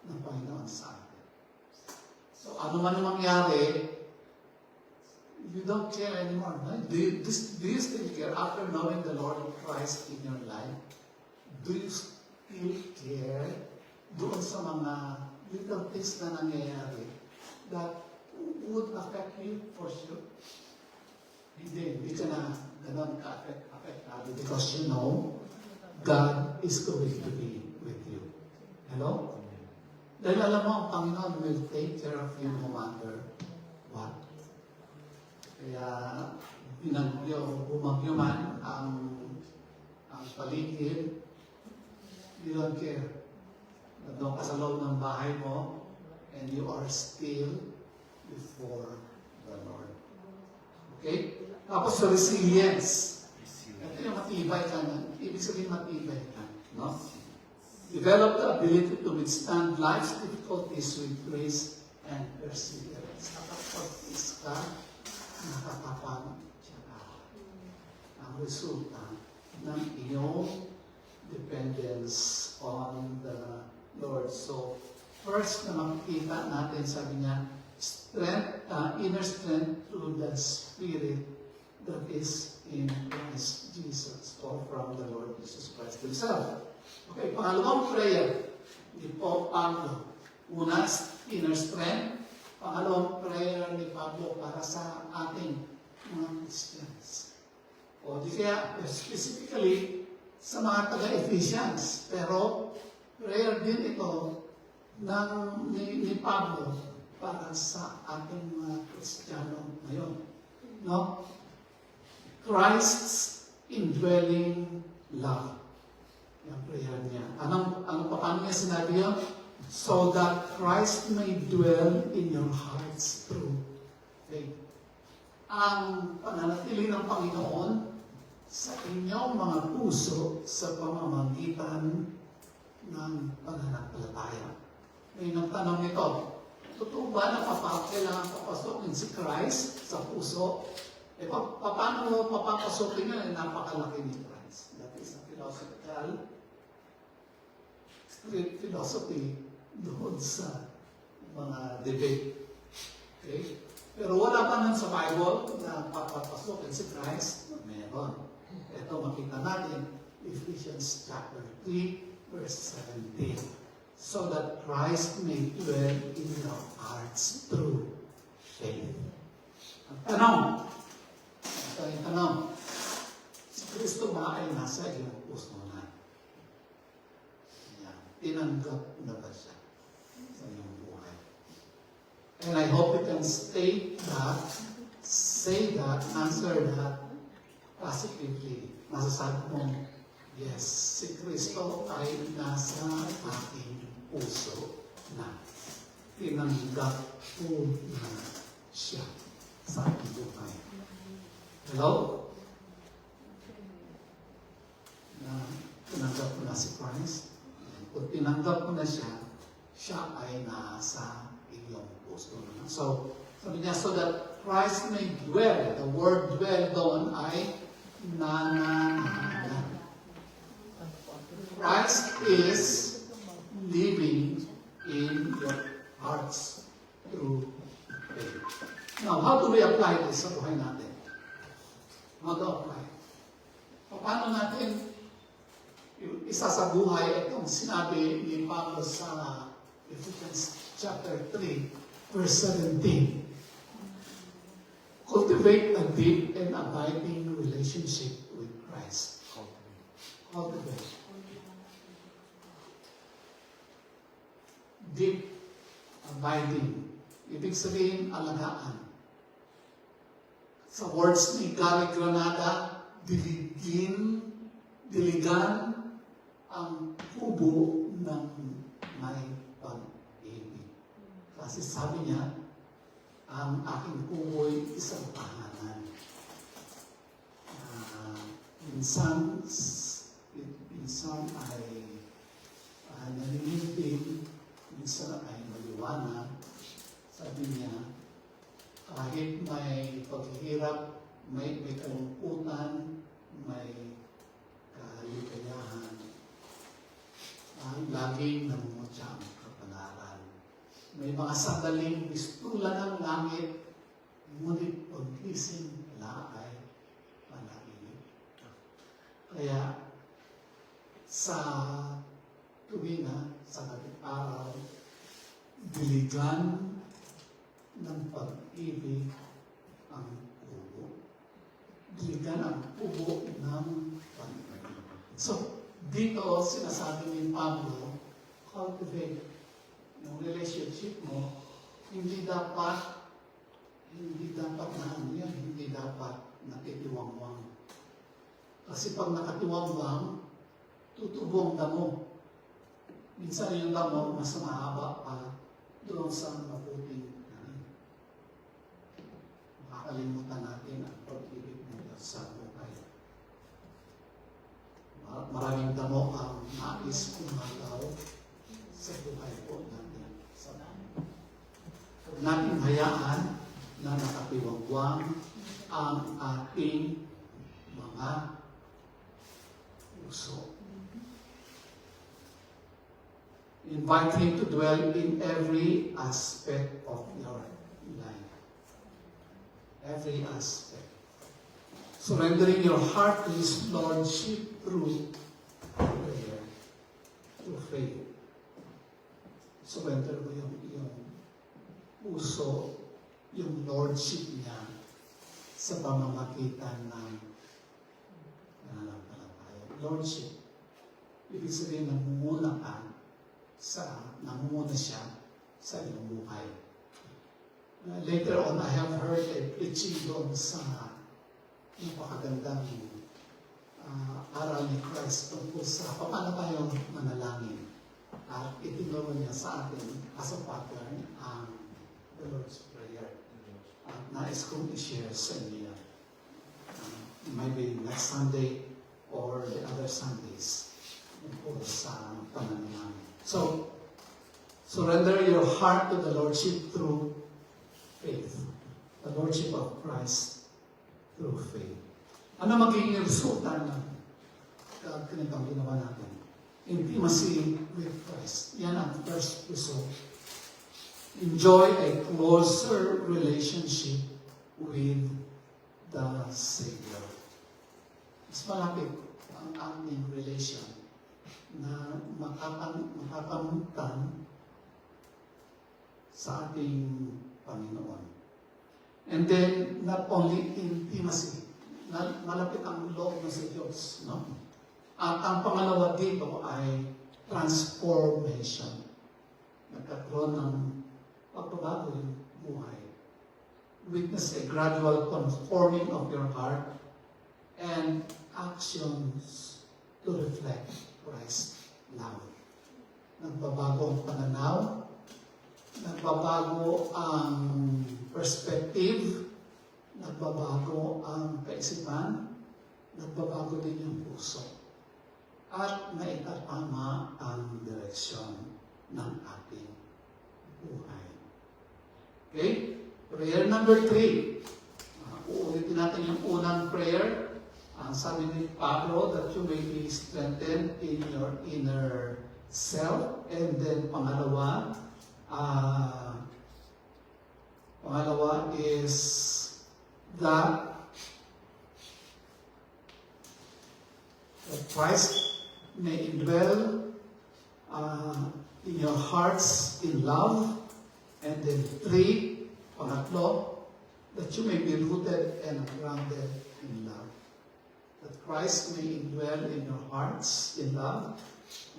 ng Panginoon sa atin. So ano man ang mangyari, you don't care anymore. No? Do you still care after knowing the Lord Christ in your life? Do you still care doon sa mga little things na nangyayari that would affect you for sure? Hindi ka na ganun ka-affectado because you know God is going to be with you. Hello? Dahil alam mo, ang Panginoon will take care of you no matter what. Kaya bumagyo man ang paligid, you don't care. Nandun ka sa loob ng bahay mo, and you are still before the Lord. Okay? Tapos sa resilience. Ito yung matibay ka na. Ibig sabihin matibay ka. No? Develop the ability to withstand life's difficulties with grace and perseverance. Nakapag-is ka, nakatapang siya. Ang resulta ng iyong dependence on the Lord. So, first na makikita natin, sabi niya, inner strength through the Spirit that is in Christ Jesus, or from the Lord Jesus Christ Himself. Okay, pangalawang prayer ni Pope Pablo. Una, inner strength. Pangalawang prayer ni Pablo para sa ating mga Christians. O di kaya, specifically, sa mga taga-Ephesians. Pero, prayer din ito ni Pablo para sa ating mga Kristiyano ngayon. No? Christ's indwelling love. Yung prayer niya. Paano niya sinabi yun? So that Christ may dwell in your hearts through faith. Ang pananatili ng Panginoon sa inyong mga puso sa pamamagitan ng pananampalataya. May nagtanong nito, totoo ba na kailangan papasokin si Christ sa puso? Paano mo papapasokin yun? Napakalaki ni Christ. That is a street philosophy doon sa mga debate. Okay? Pero wala pa nun sa Bible na papapasokin si Christ. Meron. Ito makita natin, Ephesians chapter 3, verse 17. So that Christ may dwell in your hearts through faith. Ang tanong, si Kristo ba ay nasa iyong puso na? Yan. Tinanggap na ba siya sa iyong buhay? And I hope you can state that, say that, answer that positively. Masasabi mong, yes, si Kristo ay nasa aking puso na. tinanggap ko na siya sa aking buhay. Hello? Na tinanggap ko na si Christ. Kung tinanggap ko na siya, siya ay nasa iyong puso. So, sabi niya, so that Christ may dwell. The word dwell doon ay nananahan. Christ is living in your hearts through faith. Now, how do we apply this sa buhay natin? How to apply? Paano natin isa sa buhay itong sinabi ni Pablo sa Ephesians chapter 3, verse 17. Cultivate a deep and abiding relationship with Christ. Cultivate. Deep, abiding. Ibig sabihin, alagaan. Sa words ni Gary Granada, diligan ang kubo ng may pag-ibig. Kasi sabi niya, ang aking kubo'y isang tahanan. Minsan ay naninindig, minsan ay maliwanag. Sabi niya, kahit may paghihirap, may kalungkutan, may kaligayahan, laging namumutya ang kapalaran. May mga sandaling mistulan ng langit, ngunit pag-gising wala ay panaginip. Kaya sa tuwina, sa araw, diligan ng pag-ibig ang kubo. Diligan ang kubo ng pag-ibig. So, dito sinasabi ni Pablo, cultivate yung relationship mo. Hindi dapat na ano yan, hindi dapat nakitiwangwang. Kasi pag nakatiwangwang, tutubo ang damo. Minsan yung damo, mas mahaba pa doon sa mabuting ano. Makakalimutan natin ang pag-ibig ng Diyos sa buhay. Maraming damo ang nais umagaw sa buhay po natin. Huwag natin hayaan na nakatiwagwang ang ating mga puso. Invite Him to dwell in every aspect of your life. Every aspect. Surrendering your heart to His Lordship through prayer, through faith. Surrender mo yung puso, yung Lordship niya sa pamamagitan ng nananampalataya. Lordship, ibig sabihin namumuna siya sa iyong buhay. Later on, I have heard a preaching doon sa napakagandang aral ni Christ tungkol sa paano tayo manalangin. At itinuro niya sa atin as a pattern ang the Lord's Prayer. At nais kong i-share sa inyo. Maybe next Sunday or the other Sundays tungkol sa pananalangin. So, surrender your heart to the Lordship through faith. The Lordship of Christ through faith. Ano magiging resulta ng ganitong ginawa natin? Intimacy with Christ. Yan ang first result. Enjoy a closer relationship with the Savior. Mas malapit ang ating relation na makakamtan sa ating Panginoon. And then, not only intimacy, malapit ang loob na sa Diyos. No? At ang pangalawa dito ay transformation. Nagkakaroon ng pagbabago yung buhay. Witness a gradual conforming of your heart and actions to reflect Christ's love. Nagbabago ang pananaw, nagbabago ang perspective, nagbabago ang kaisipan, nagbabago din yung puso, at naitatama ang direksyon ng ating buhay. Okay? Prayer number 3. Uulitin natin yung unang prayer. Ang sabi ni Pablo, that you may be strengthened in your inner self. And then pangalawa is that Christ may indwell in your hearts in love. And then 3, pangatlo, that you may be rooted and grounded in love. That Christ may indwell in your hearts in love.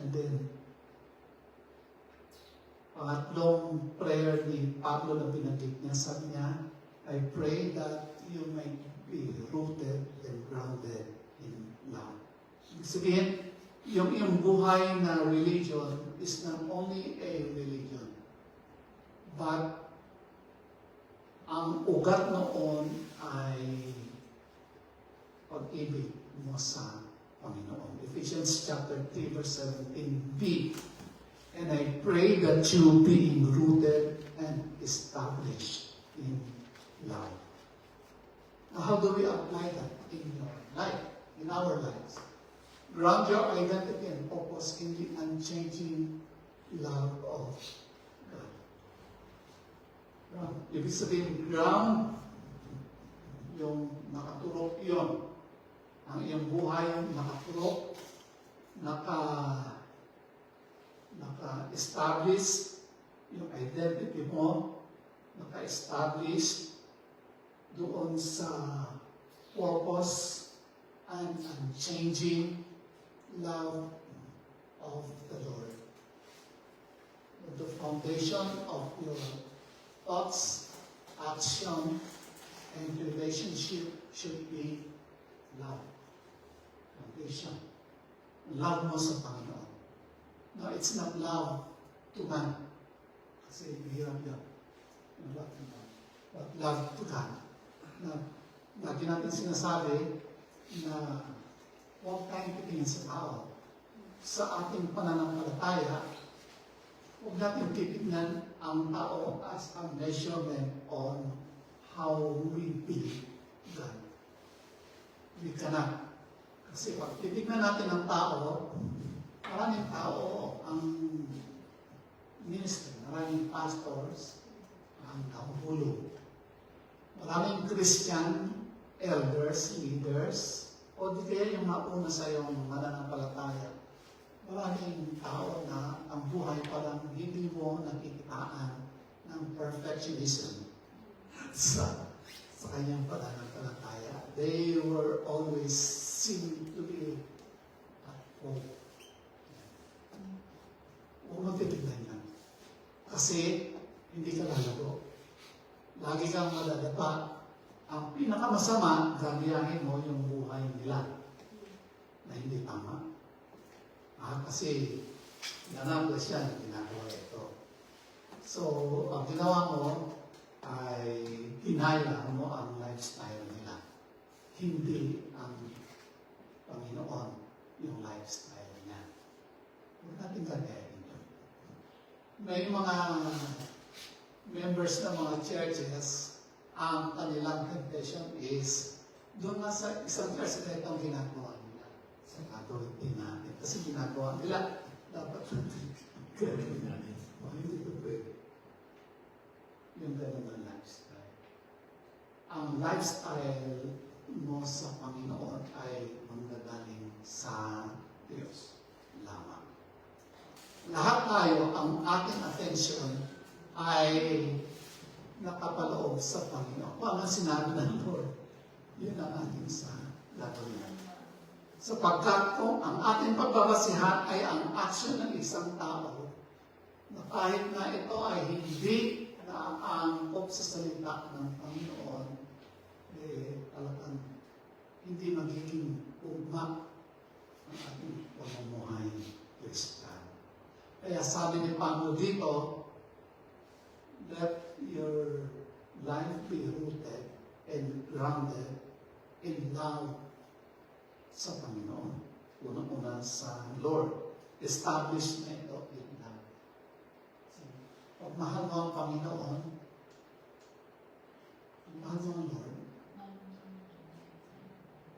And then, pangatlong prayer ni Pablo na binanggit niya, sabi niya, I pray that you may be rooted and grounded in love. Ibig sabihin, yung iyong buhay na religion is not only a religion, but ang ugat noon ay pag-ibig mo sa Panginoon. Ephesians chapter 3 verse 17b. And I pray that you being rooted and established in love. Now, how do we apply that in your life, in our lives? Ground your identity and purpose in the unchanging love of God. Ground. Ibig sabihin, ground, yung nakaturok yun. Ang iyong buhay nakaturok, naka-establish yung identity mo, naka-establish doon sa purpose and unchanging love of the Lord. The foundation of your thoughts, action, and relationship should be love. Foundation. Love mo sa Panginoon. No, it's not love to man. Kasi mahirap yan. Love to man. But love to God. Na lagi natin sinasabi na huwag tayong titingin sa tao. Sa ating pananampalataya, huwag natin titignan ang tao as a measurement on how we believe God. We cannot. Kasi pag titignan natin ang tao, maraming tao ang ministry, maraming pastors ang nakahulog. Maraming Christian elders, leaders, o di kaya yung mauna sa iyong mananampalataya. Maraming tao na ang buhay parang hindi mo nakikitaan ng perfectionism sa kanyang pananampalataya. They were always seen to be at fault. Huwag mo titignan yan. Kasi hindi ka lalago. Lagi kang madadapa. Ang pinakamasama, gagayahin mo yung buhay nila na hindi tama. Kasi nanalo siya na ginagawa ito. So, ang ginawa mo ay ginaya mo ang lifestyle nila. Hindi ang Panginoon yung lifestyle niya. Huwag natin gagayahin yun. May mga members ng mga churches, ang kanilang temptation is doon nga sa isang church na itong ginagawa nila. Sa gagawin din natin. Kasi ginagawa nila, dapat gagawin natin. Hindi ito pwede. Yung ganun ang lifestyle. Ang lifestyle mo sa Panginoon ay manggagaling sa Diyos lamang. Lahat tayo, ang ating attention ay nakapaloob sa Panginoon. Kung ang sinabi ng Lord, yun ang ating sa gagawin. Sapagkat kung ang ating pagbabasihan ay ang action ng isang tao, na kahit na ito ay hindi naaangkop sa salita ng Panginoon, talagang hindi magiging ugma ang ating pamumuhay Kristiyano. Kaya sabi ni Pablo dito, let your life be rooted and grounded in love sa Panginoon. Unang-una sa Lord. Establish na ito in love. Pag mahal mo ang Panginoon, pag mahal mo ang Lord,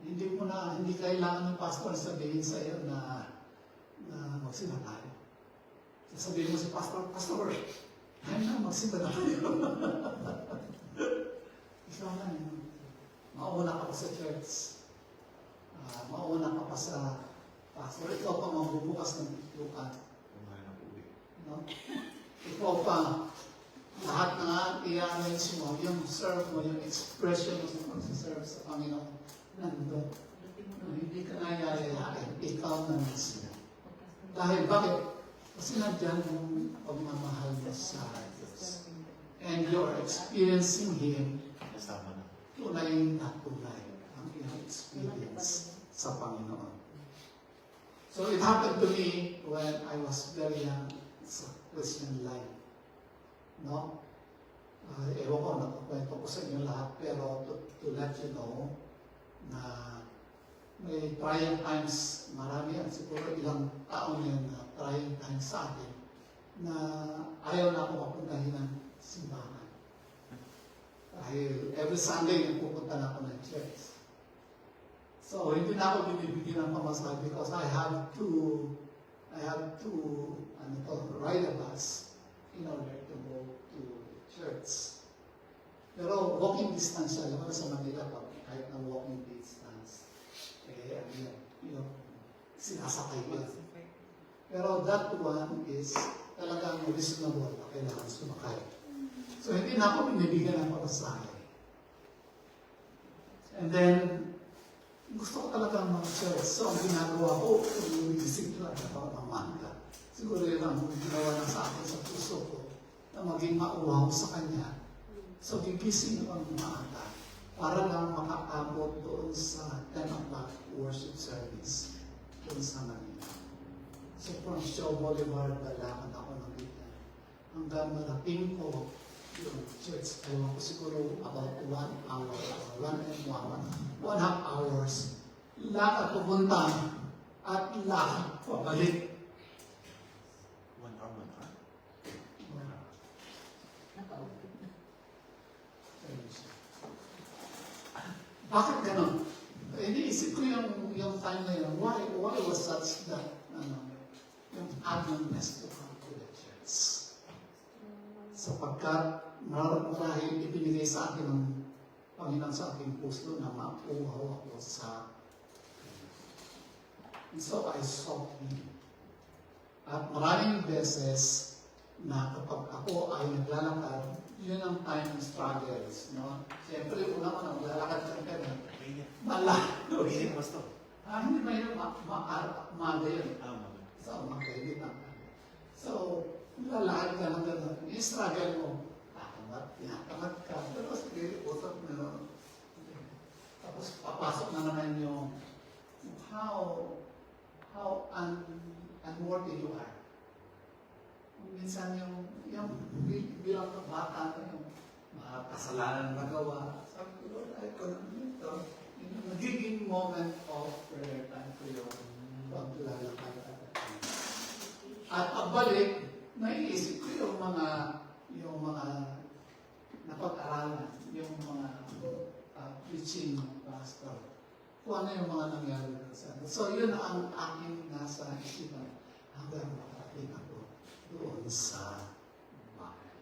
hindi kailangan ng pastor sabihin sa iyo na magsimba tayo. Sabihin mo si pastor, ayun na, magsimba na tayo. Ikaw na yun. Mauna ka pa sa church. Mauna ka pa sa pastor. Ikaw pa magbubukas ng bitukan. Kumain ng uwi. No? Ikaw pa, lahat na i-analyze mo, yung serve mo, yung expression mo sa pagsaserve sa Panginoon, nandun. Hindi ka na yayayain. Ikaw na mismo. Dahil bakit? Kasi nandyan yung pagmamahal mo sa Diyos. And you're experiencing Him Kasama na. tunay na tunay ang iyong experience sa Panginoon. So it happened to me when I was very young sa Christian life. No? Ewan ko, nakukwento ko sa inyo lahat, pero to let you know na may trying times, marami yan, siguro ilang taon yun na trying times sa akin na ayaw na ako mapuntahin ng simbahan. Dahil every Sunday nagpupunta na ako ng church. So hindi na ako binibigyan ng pamasahe because I have to ride a bus in order to go to church. Pero walking distance siya, alam mo sa Manila, kahit na walking distance, yung sinasakay ko. Pero that one is talagang reasonable na kailangan sumakay. So hindi na ako binibigyan ng pamasahe. And then, gusto ko talaga mag-church. So ang ginagawa ko, umiisip lang ako ng mangga. Siguro yun ang ginawa na sa akin sa puso ko na maging mauwaw sa Kanya. So gigising ako ng maaga para lang makaabot doon sa 10 o'clock worship service doon sa Manila. So from Shaw Boulevard, lalakad ako ng Bigla. Hanggang marating ko yung church. Ewan ko siguro about 1 hour, 1.5 hours. Lakad pupunta at lakad pabalik. 1 hour, 1 hour. Bakit ganon? Iniisip ko yung time na yun, why was such that, yung agonness to come to the church? Sapagkat marahil ibinigay sa akin ng Panginoon sa aking puso na mauhaw ako sa and so I sought Him. At maraming beses na kapag ako ay naglalakad, yun ang time ng struggles. No? Siyempre, una ko na maglalakad ka pero Mainit mas to. hindi ba yun? Maga yun. Maga. So, magkaibit ang so, lalakad ka ng gano'n. Yung struggle mo, takamat ka. Pero sige, usap na. Tapos papasok na naman yung how unworthy you are. Minsan yung bilang bata na yung mga kasalanan na nagawa. Sabi ko, Lord, ay ko naman ito. Yung nagiging moment of prayer time ko yung paglalakad. At pagbalik, naiisip ko yung mga napag-aralan, yung mga preaching ng pastor. Kung ano yung mga nangyari sa akin. So yun ang aking nasa isipan hanggang makarating ako doon sa bahay.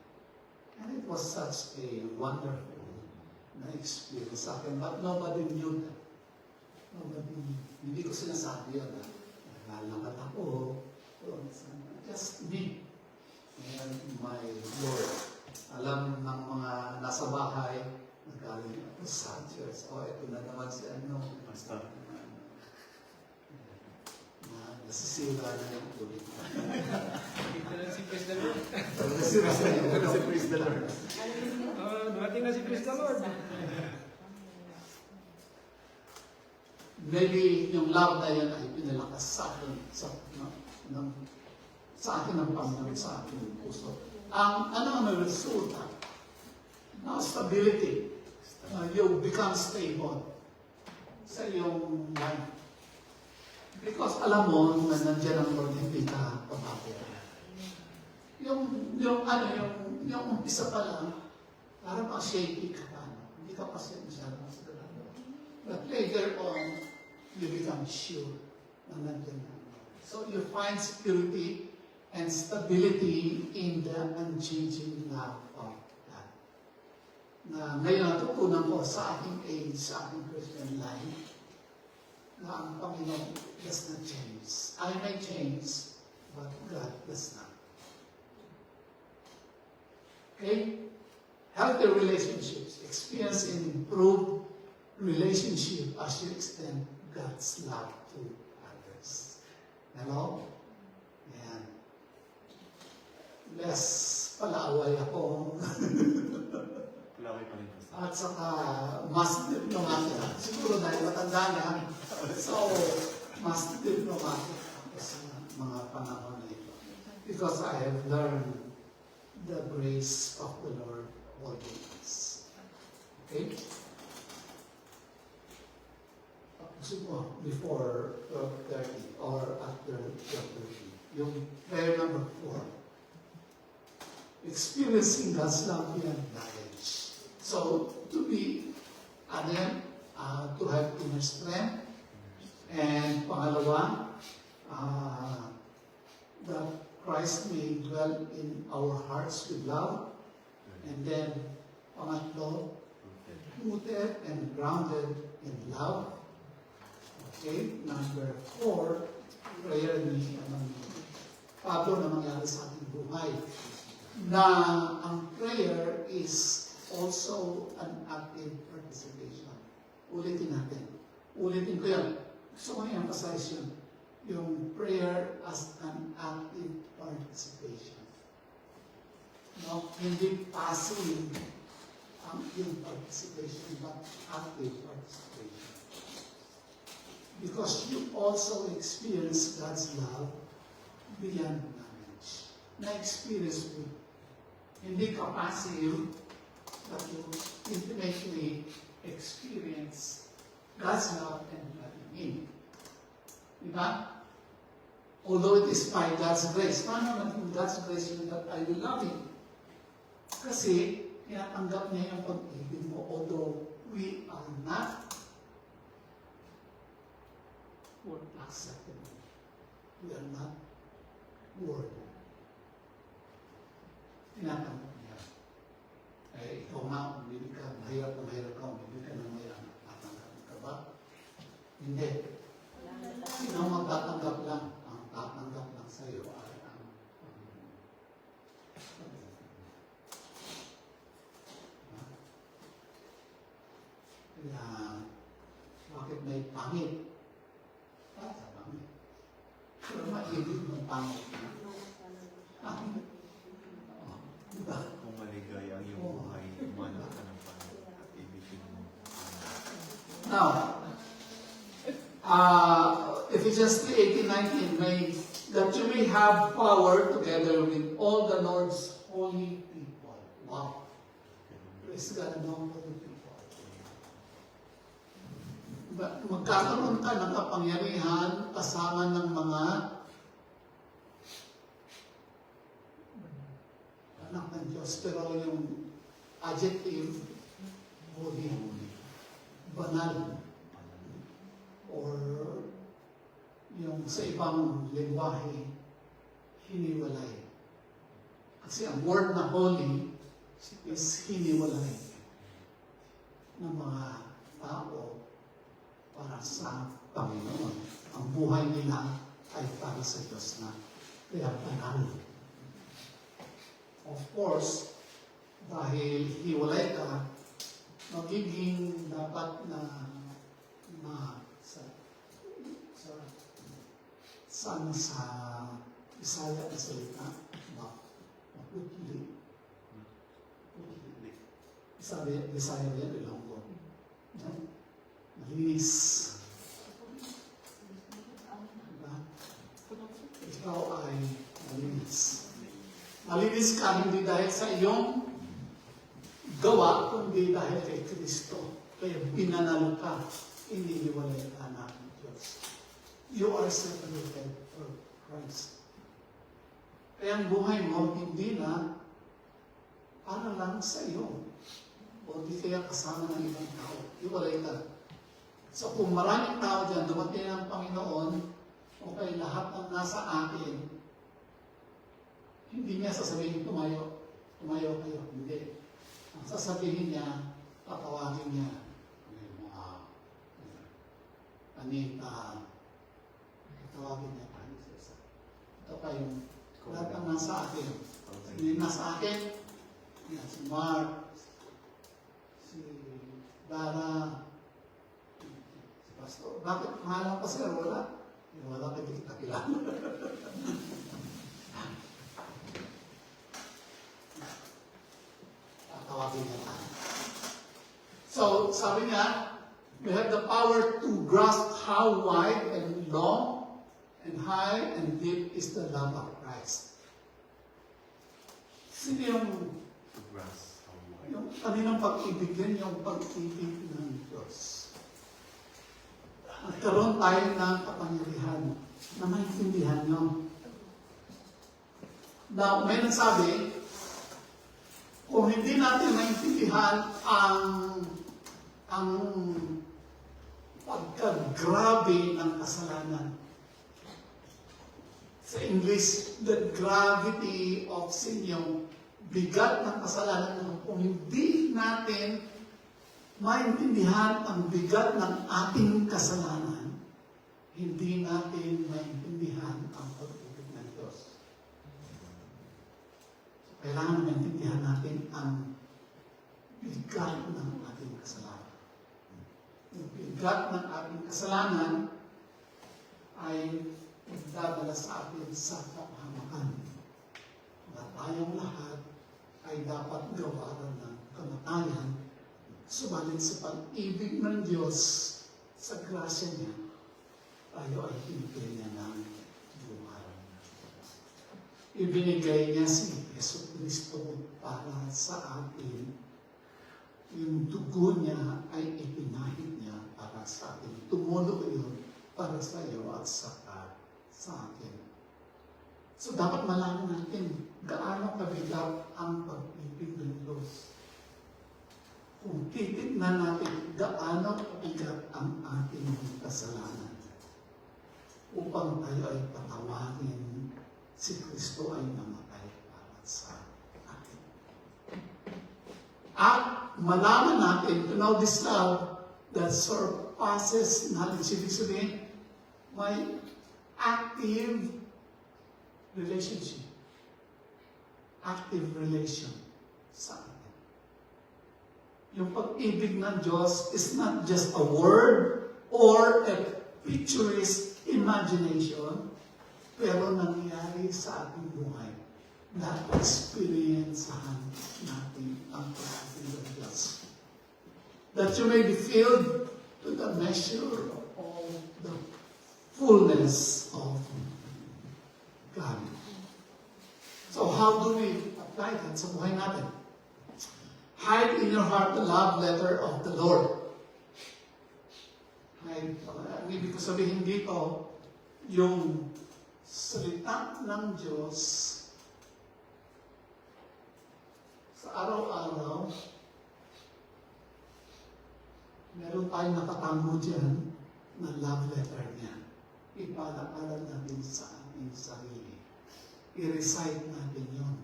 And it was such a wonderful na experience sa akin. But nobody knew that. Hindi ko sinasabi yun. Naglalakad ako doon sa just me and my Lord. Alam ng mga nasa bahay, nagaling ako sa church. Ito na naman si Basta. Nasisira na yung ulit. Dito na si Praise the Lord. Nasisira na yung ulit. Si Praise the Lord. Dumating na si Praise the Lord. Maybe yung love na yan ay pinalakas sa akin, sa akin ng Panginoon, sa aking puso. ang resulta? Stability. You become stable sa iyong life. Because alam mo na nandiyan ang Lord, hindi ka pabago. Yung umpisa pa lang, parang pang shaky ka pa. Hindi ka pa masyadong sigurado. But later on, you become sure na nandiyan ang Lord. So you find security and stability in the unchanging love of God. Na ngayon natutunan ko sa aking age, sa aking Christian life, na ang Panginoon does not change. I may change, but God does not. Okay? Healthy relationships experience an improved relationship as you extend God's love to others. Hello? Ayan. Less palaaway ako. Laway pa rin, Pastor. At saka, mas diplomatic. Siguro dahil matanda na. So, mas diplomatic ako sa mga panahon na ito. Because I have learned the grace of the Lord always. Okay? Siguro, before 12:30 or after 12:30. Yung prayer number 4. Experiencing God's love beyond knowledge. So, to be, to have inner strength. And pangalawa, that Christ may dwell in our hearts with love. And then, pangatlo, rooted and grounded in love. Okay, number 4, prayer ni Pablo na mangyari sa ating buhay. Na ang prayer is also an active participation. Ulitin natin. Ulitin ko yan. Gusto ko i-emphasize yun. Yung prayer as an active participation. No? Hindi passive ang yung participation, but active participation. Because you also experience God's love beyond knowledge. Na-experience mo. Hindi ka passive, but you intimately experience God's love and loving Him. Diba? Although it is by God's grace. Paano naman God's grace yun that I will love Him? Kasi, tinatanggap niya yung pag-ibig mo, although we are not acceptable. We are not worthy. Tinatanggap niya. Eh, ikaw nga, umibig ka, mahirap ka, umibig ka na may anak. Tatanggap ka ba? Hindi. Sino ang magtatanggap lang? Ang tatanggap lang sa iyo ay ang Panginoon. Kaya, bakit may pangit? Bakit pangit? Pero maibig ng pangit. Pangit. Diba? Kung maligaya ang iyong buhay, umanak ka ng Panginoon at ibigin mo. Now, Ephesians 3:18-19, that you may have power together with all the Lord's holy people. Wow. Praise God, among holy people. Magkakaroon ka ng kapangyarihan kasama ng mga anak ng Diyos. Pero yung adjective, holy, banal, or yung sa ibang lingwahe, hiniwalay. Kasi ang word na holy is hiniwalay ng mga tao para sa Panginoon. Ang buhay nila ay para sa Diyos na kaya banal. Of course, dahil hiwalay ka, magiging dapat na sa Bisaya na salita, maputli. Bisaya yan, Ilonggo. Malinis. Diba? Ikaw ay malinis. Malinis ka hindi dahil sa iyong gawa, kundi dahil kay Kristo. Kaya pinanalo ka, iniiwalay ka ng Diyos. You are separated for Christ. Kaya ang buhay mo, hindi na para lang sa iyo. O di kaya kasama ng ibang tao. Iwalay ka. So kung maraming tao dyan, dumating ang Panginoon, okay, lahat ng nasa akin, hindi niya sasabihin, tumayo kayo. Hindi. Ang sasabihin niya, tatawagin niya. Anita, tatawagin niya. Ito pa yung lahat ng nasa akin. Sino yung nasa akin? Yan, si Mark, si Dara, si Pastor. Bakit pangalan pa sila? Wala. Wala ka hindi kita kilala. Tatawagin niya tayo. So, sabi niya, we have the power to grasp how wide and long and high and deep is the love of Christ. Sino To grasp how wide. yung kaninang pag-ibig yan, yung pag-ibig ng Diyos. Nagkaroon tayo ng kapangyarihan na maintindihan nyo. Now, may nagsabi, kung hindi natin maintindihan ang pagkagrabe ng kasalanan. Sa English, the gravity of sin, yung bigat ng kasalanan. Kung hindi natin maintindihan ang bigat ng ating kasalanan, hindi natin maintindihan ang pag-ibig ng Diyos. Kailangan maintindihan natin ang bigat ng ating kasalanan. Yung bigat ng ating kasalanan ay magdadala sa atin sa kapahamakan. Na tayong lahat ay dapat gawaran ng kamatayan, subalit sa pag-ibig ng Diyos, sa grasya niya, tayo ay binigay niya ng buhay. Ibinigay niya si Yesu Cristo para sa atin. Yung dugo niya ay ipinahid niya para sa atin. Tumulo yun para sa iyo at saka sa atin. So dapat malaman natin gaano kabigat ang pag-ibig ng Diyos. Kung titignan natin gaano kabigat ang ating kasalanan upang tayo ay patawagin, si Kristo ay namatay para sa atin. At malaman natin, to know this love that surpasses knowledge. Ibig sabihin, may active relationship. Active relation sa atin. Yung pag-ibig ng Diyos is not just a word or a picturesque imagination, pero nangyari sa ating buhay na experiencehan natin ang pag-ibig ng Diyos. That you may be filled to the measure of all the fullness of God. So how do we apply that sa buhay natin? Hide in your heart the love letter of the Lord. Hide. Ang ibig ko sabihin dito, yung salita ng Diyos sa araw-araw, meron tayong nakatango dyan na love letter niya. Ipalakalan natin sa ating sarili. I-recite natin yon.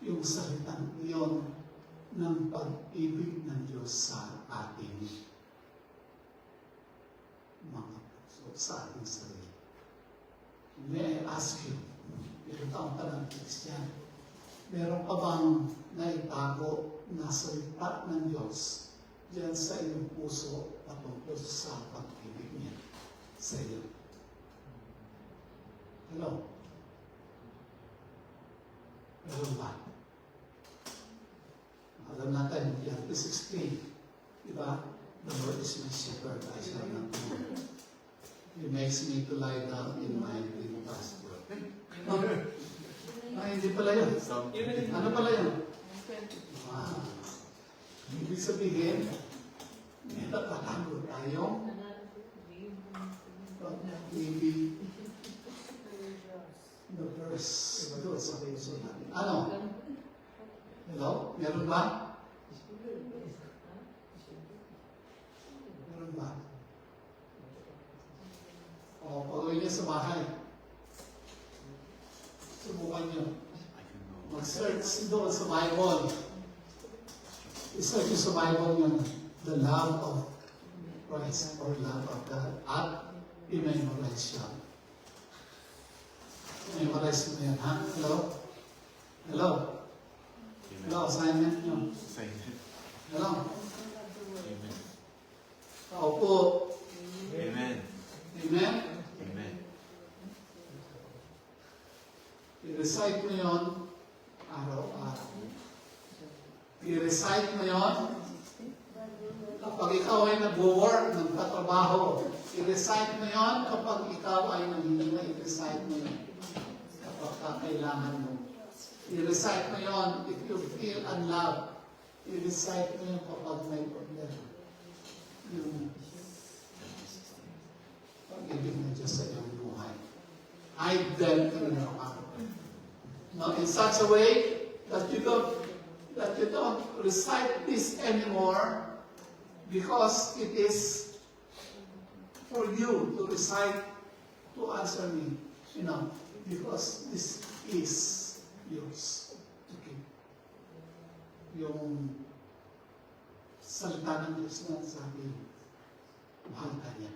Yung salitang yon ng pag-ibig ng Diyos sa ating mga puso, sa ating sarili. May I ask you, ilang taong ka ng Christian, meron pa bang naitago na salita ng Diyos diyan sa iyong puso patungkol sa pag-ibig niya sa iyo? Hello? Meron ba? Alam natin, yan, 16. Diba? The Lord is my shepherd, I shall not want. He makes me to lie down in my green pasture. Ay, Ay, hindi pala yun. Something. Ano pala yun? Wow. Ibig sabihin, may natatago tayong maybe the verse doon sa puso natin. Ano? Hello? Meron ba? Meron ba? O, pag-uwi niyo sa bahay. Subukan niyo. Mag-search doon sa Bible. I-search niyo sa Bible yun, the love of Christ or love of God. At i-memorize siya. Memorize mo yan, ha? Hello? Hello? Hello, assignment niyo. Hello? Amen. Opo. Amen. Amen? Amen. I-recite mo yun araw-araw. I-recite mo yun kapag ikaw ay nag-work, nagtatrabaho. I-recite mo yun kapag ikaw ay nanghihinga. I-recite mo yun kapag kailangan mo. I-recite mo yun if you feel unloved. I-recite mo yun kapag may problema. Yung pag-ibig ng Diyos sa iyong buhay. Hide them in your heart. Now, in such a way that you don't recite this anymore because it is for you to recite to answer me. You know, because this is yours to keep. Yung salita ng Diyos na sabi, mahal ka niya.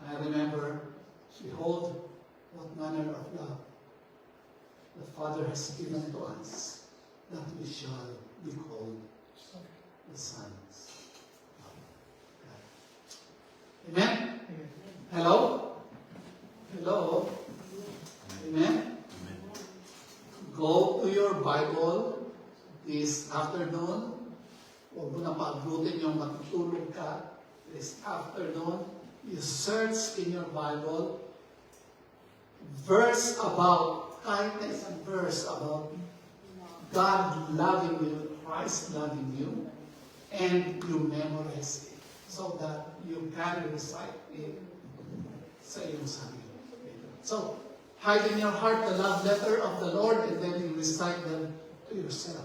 I remember, behold, what manner of love the Father has given to us, that we shall be called the sons of God. Amen? Hello? Hello? Amen? Go to your Bible this afternoon. Huwag mo na paabutin yung matutulog ka. This afternoon, you search in your Bible verse about, kahit na isang verse about God loving you, Christ loving you, and you memorize it so that you can recite it sa iyong sarili. So, hide in your heart the love letter of the Lord and then you recite them to yourself.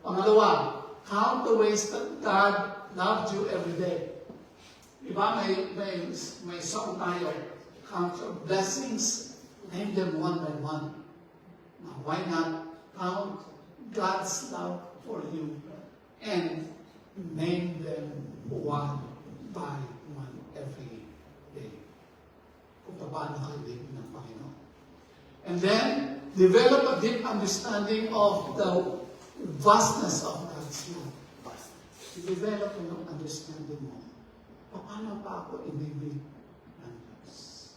Pangalawa, count the ways that God loved you every day. Diba, may song tayo, count your blessings, name them one by one. Now, why not count God's love for you and name them one by one every day? Kung paano kayo ibig ng Panginoon. And then, develop a deep understanding of the vastness of God's love. I-develop yung understanding mo. Paano pa ako inibig ng Diyos?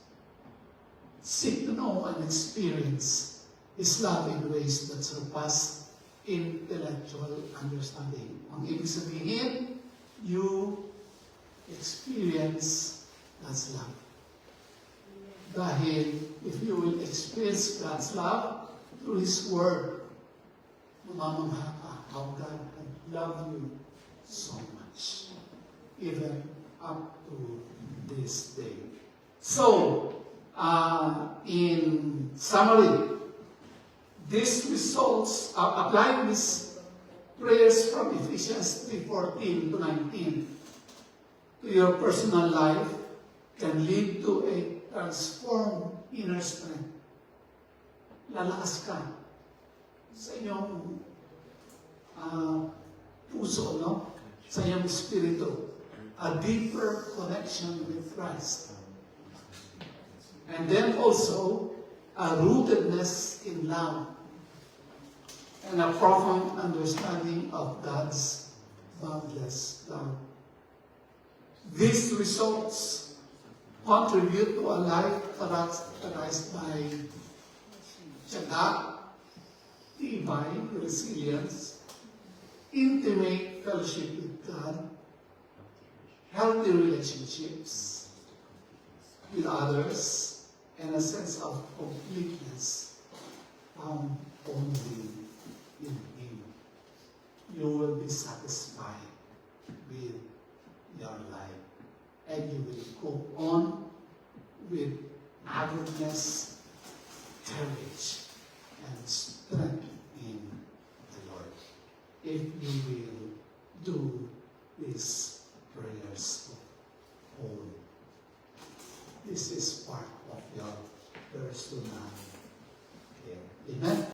Seek to know and experience His love in ways that surpass intellectual understanding. Ang ibig sabihin, you experience God's love. Dahil if you will experience God's love through His Word, mamamangha ka how God can love you so much, even up to this day. So, in summary, these results, applying these prayers from Ephesians 3:14 to 19 to your personal life can lead to a transformed inner strength. Lalakas ka sa inyong puso, no? Sa iyong espiritu. A deeper connection with Christ. And then also, a rootedness in love. And a profound understanding of God's boundless love. These results contribute to a life characterized by tiyaga, tibay, resilience, intimate fellowship with God, healthy relationships with others, and a sense of completeness boldness, courage, and strength in the Lord. If you will do these prayers of home, this is part of your personal care. Amen.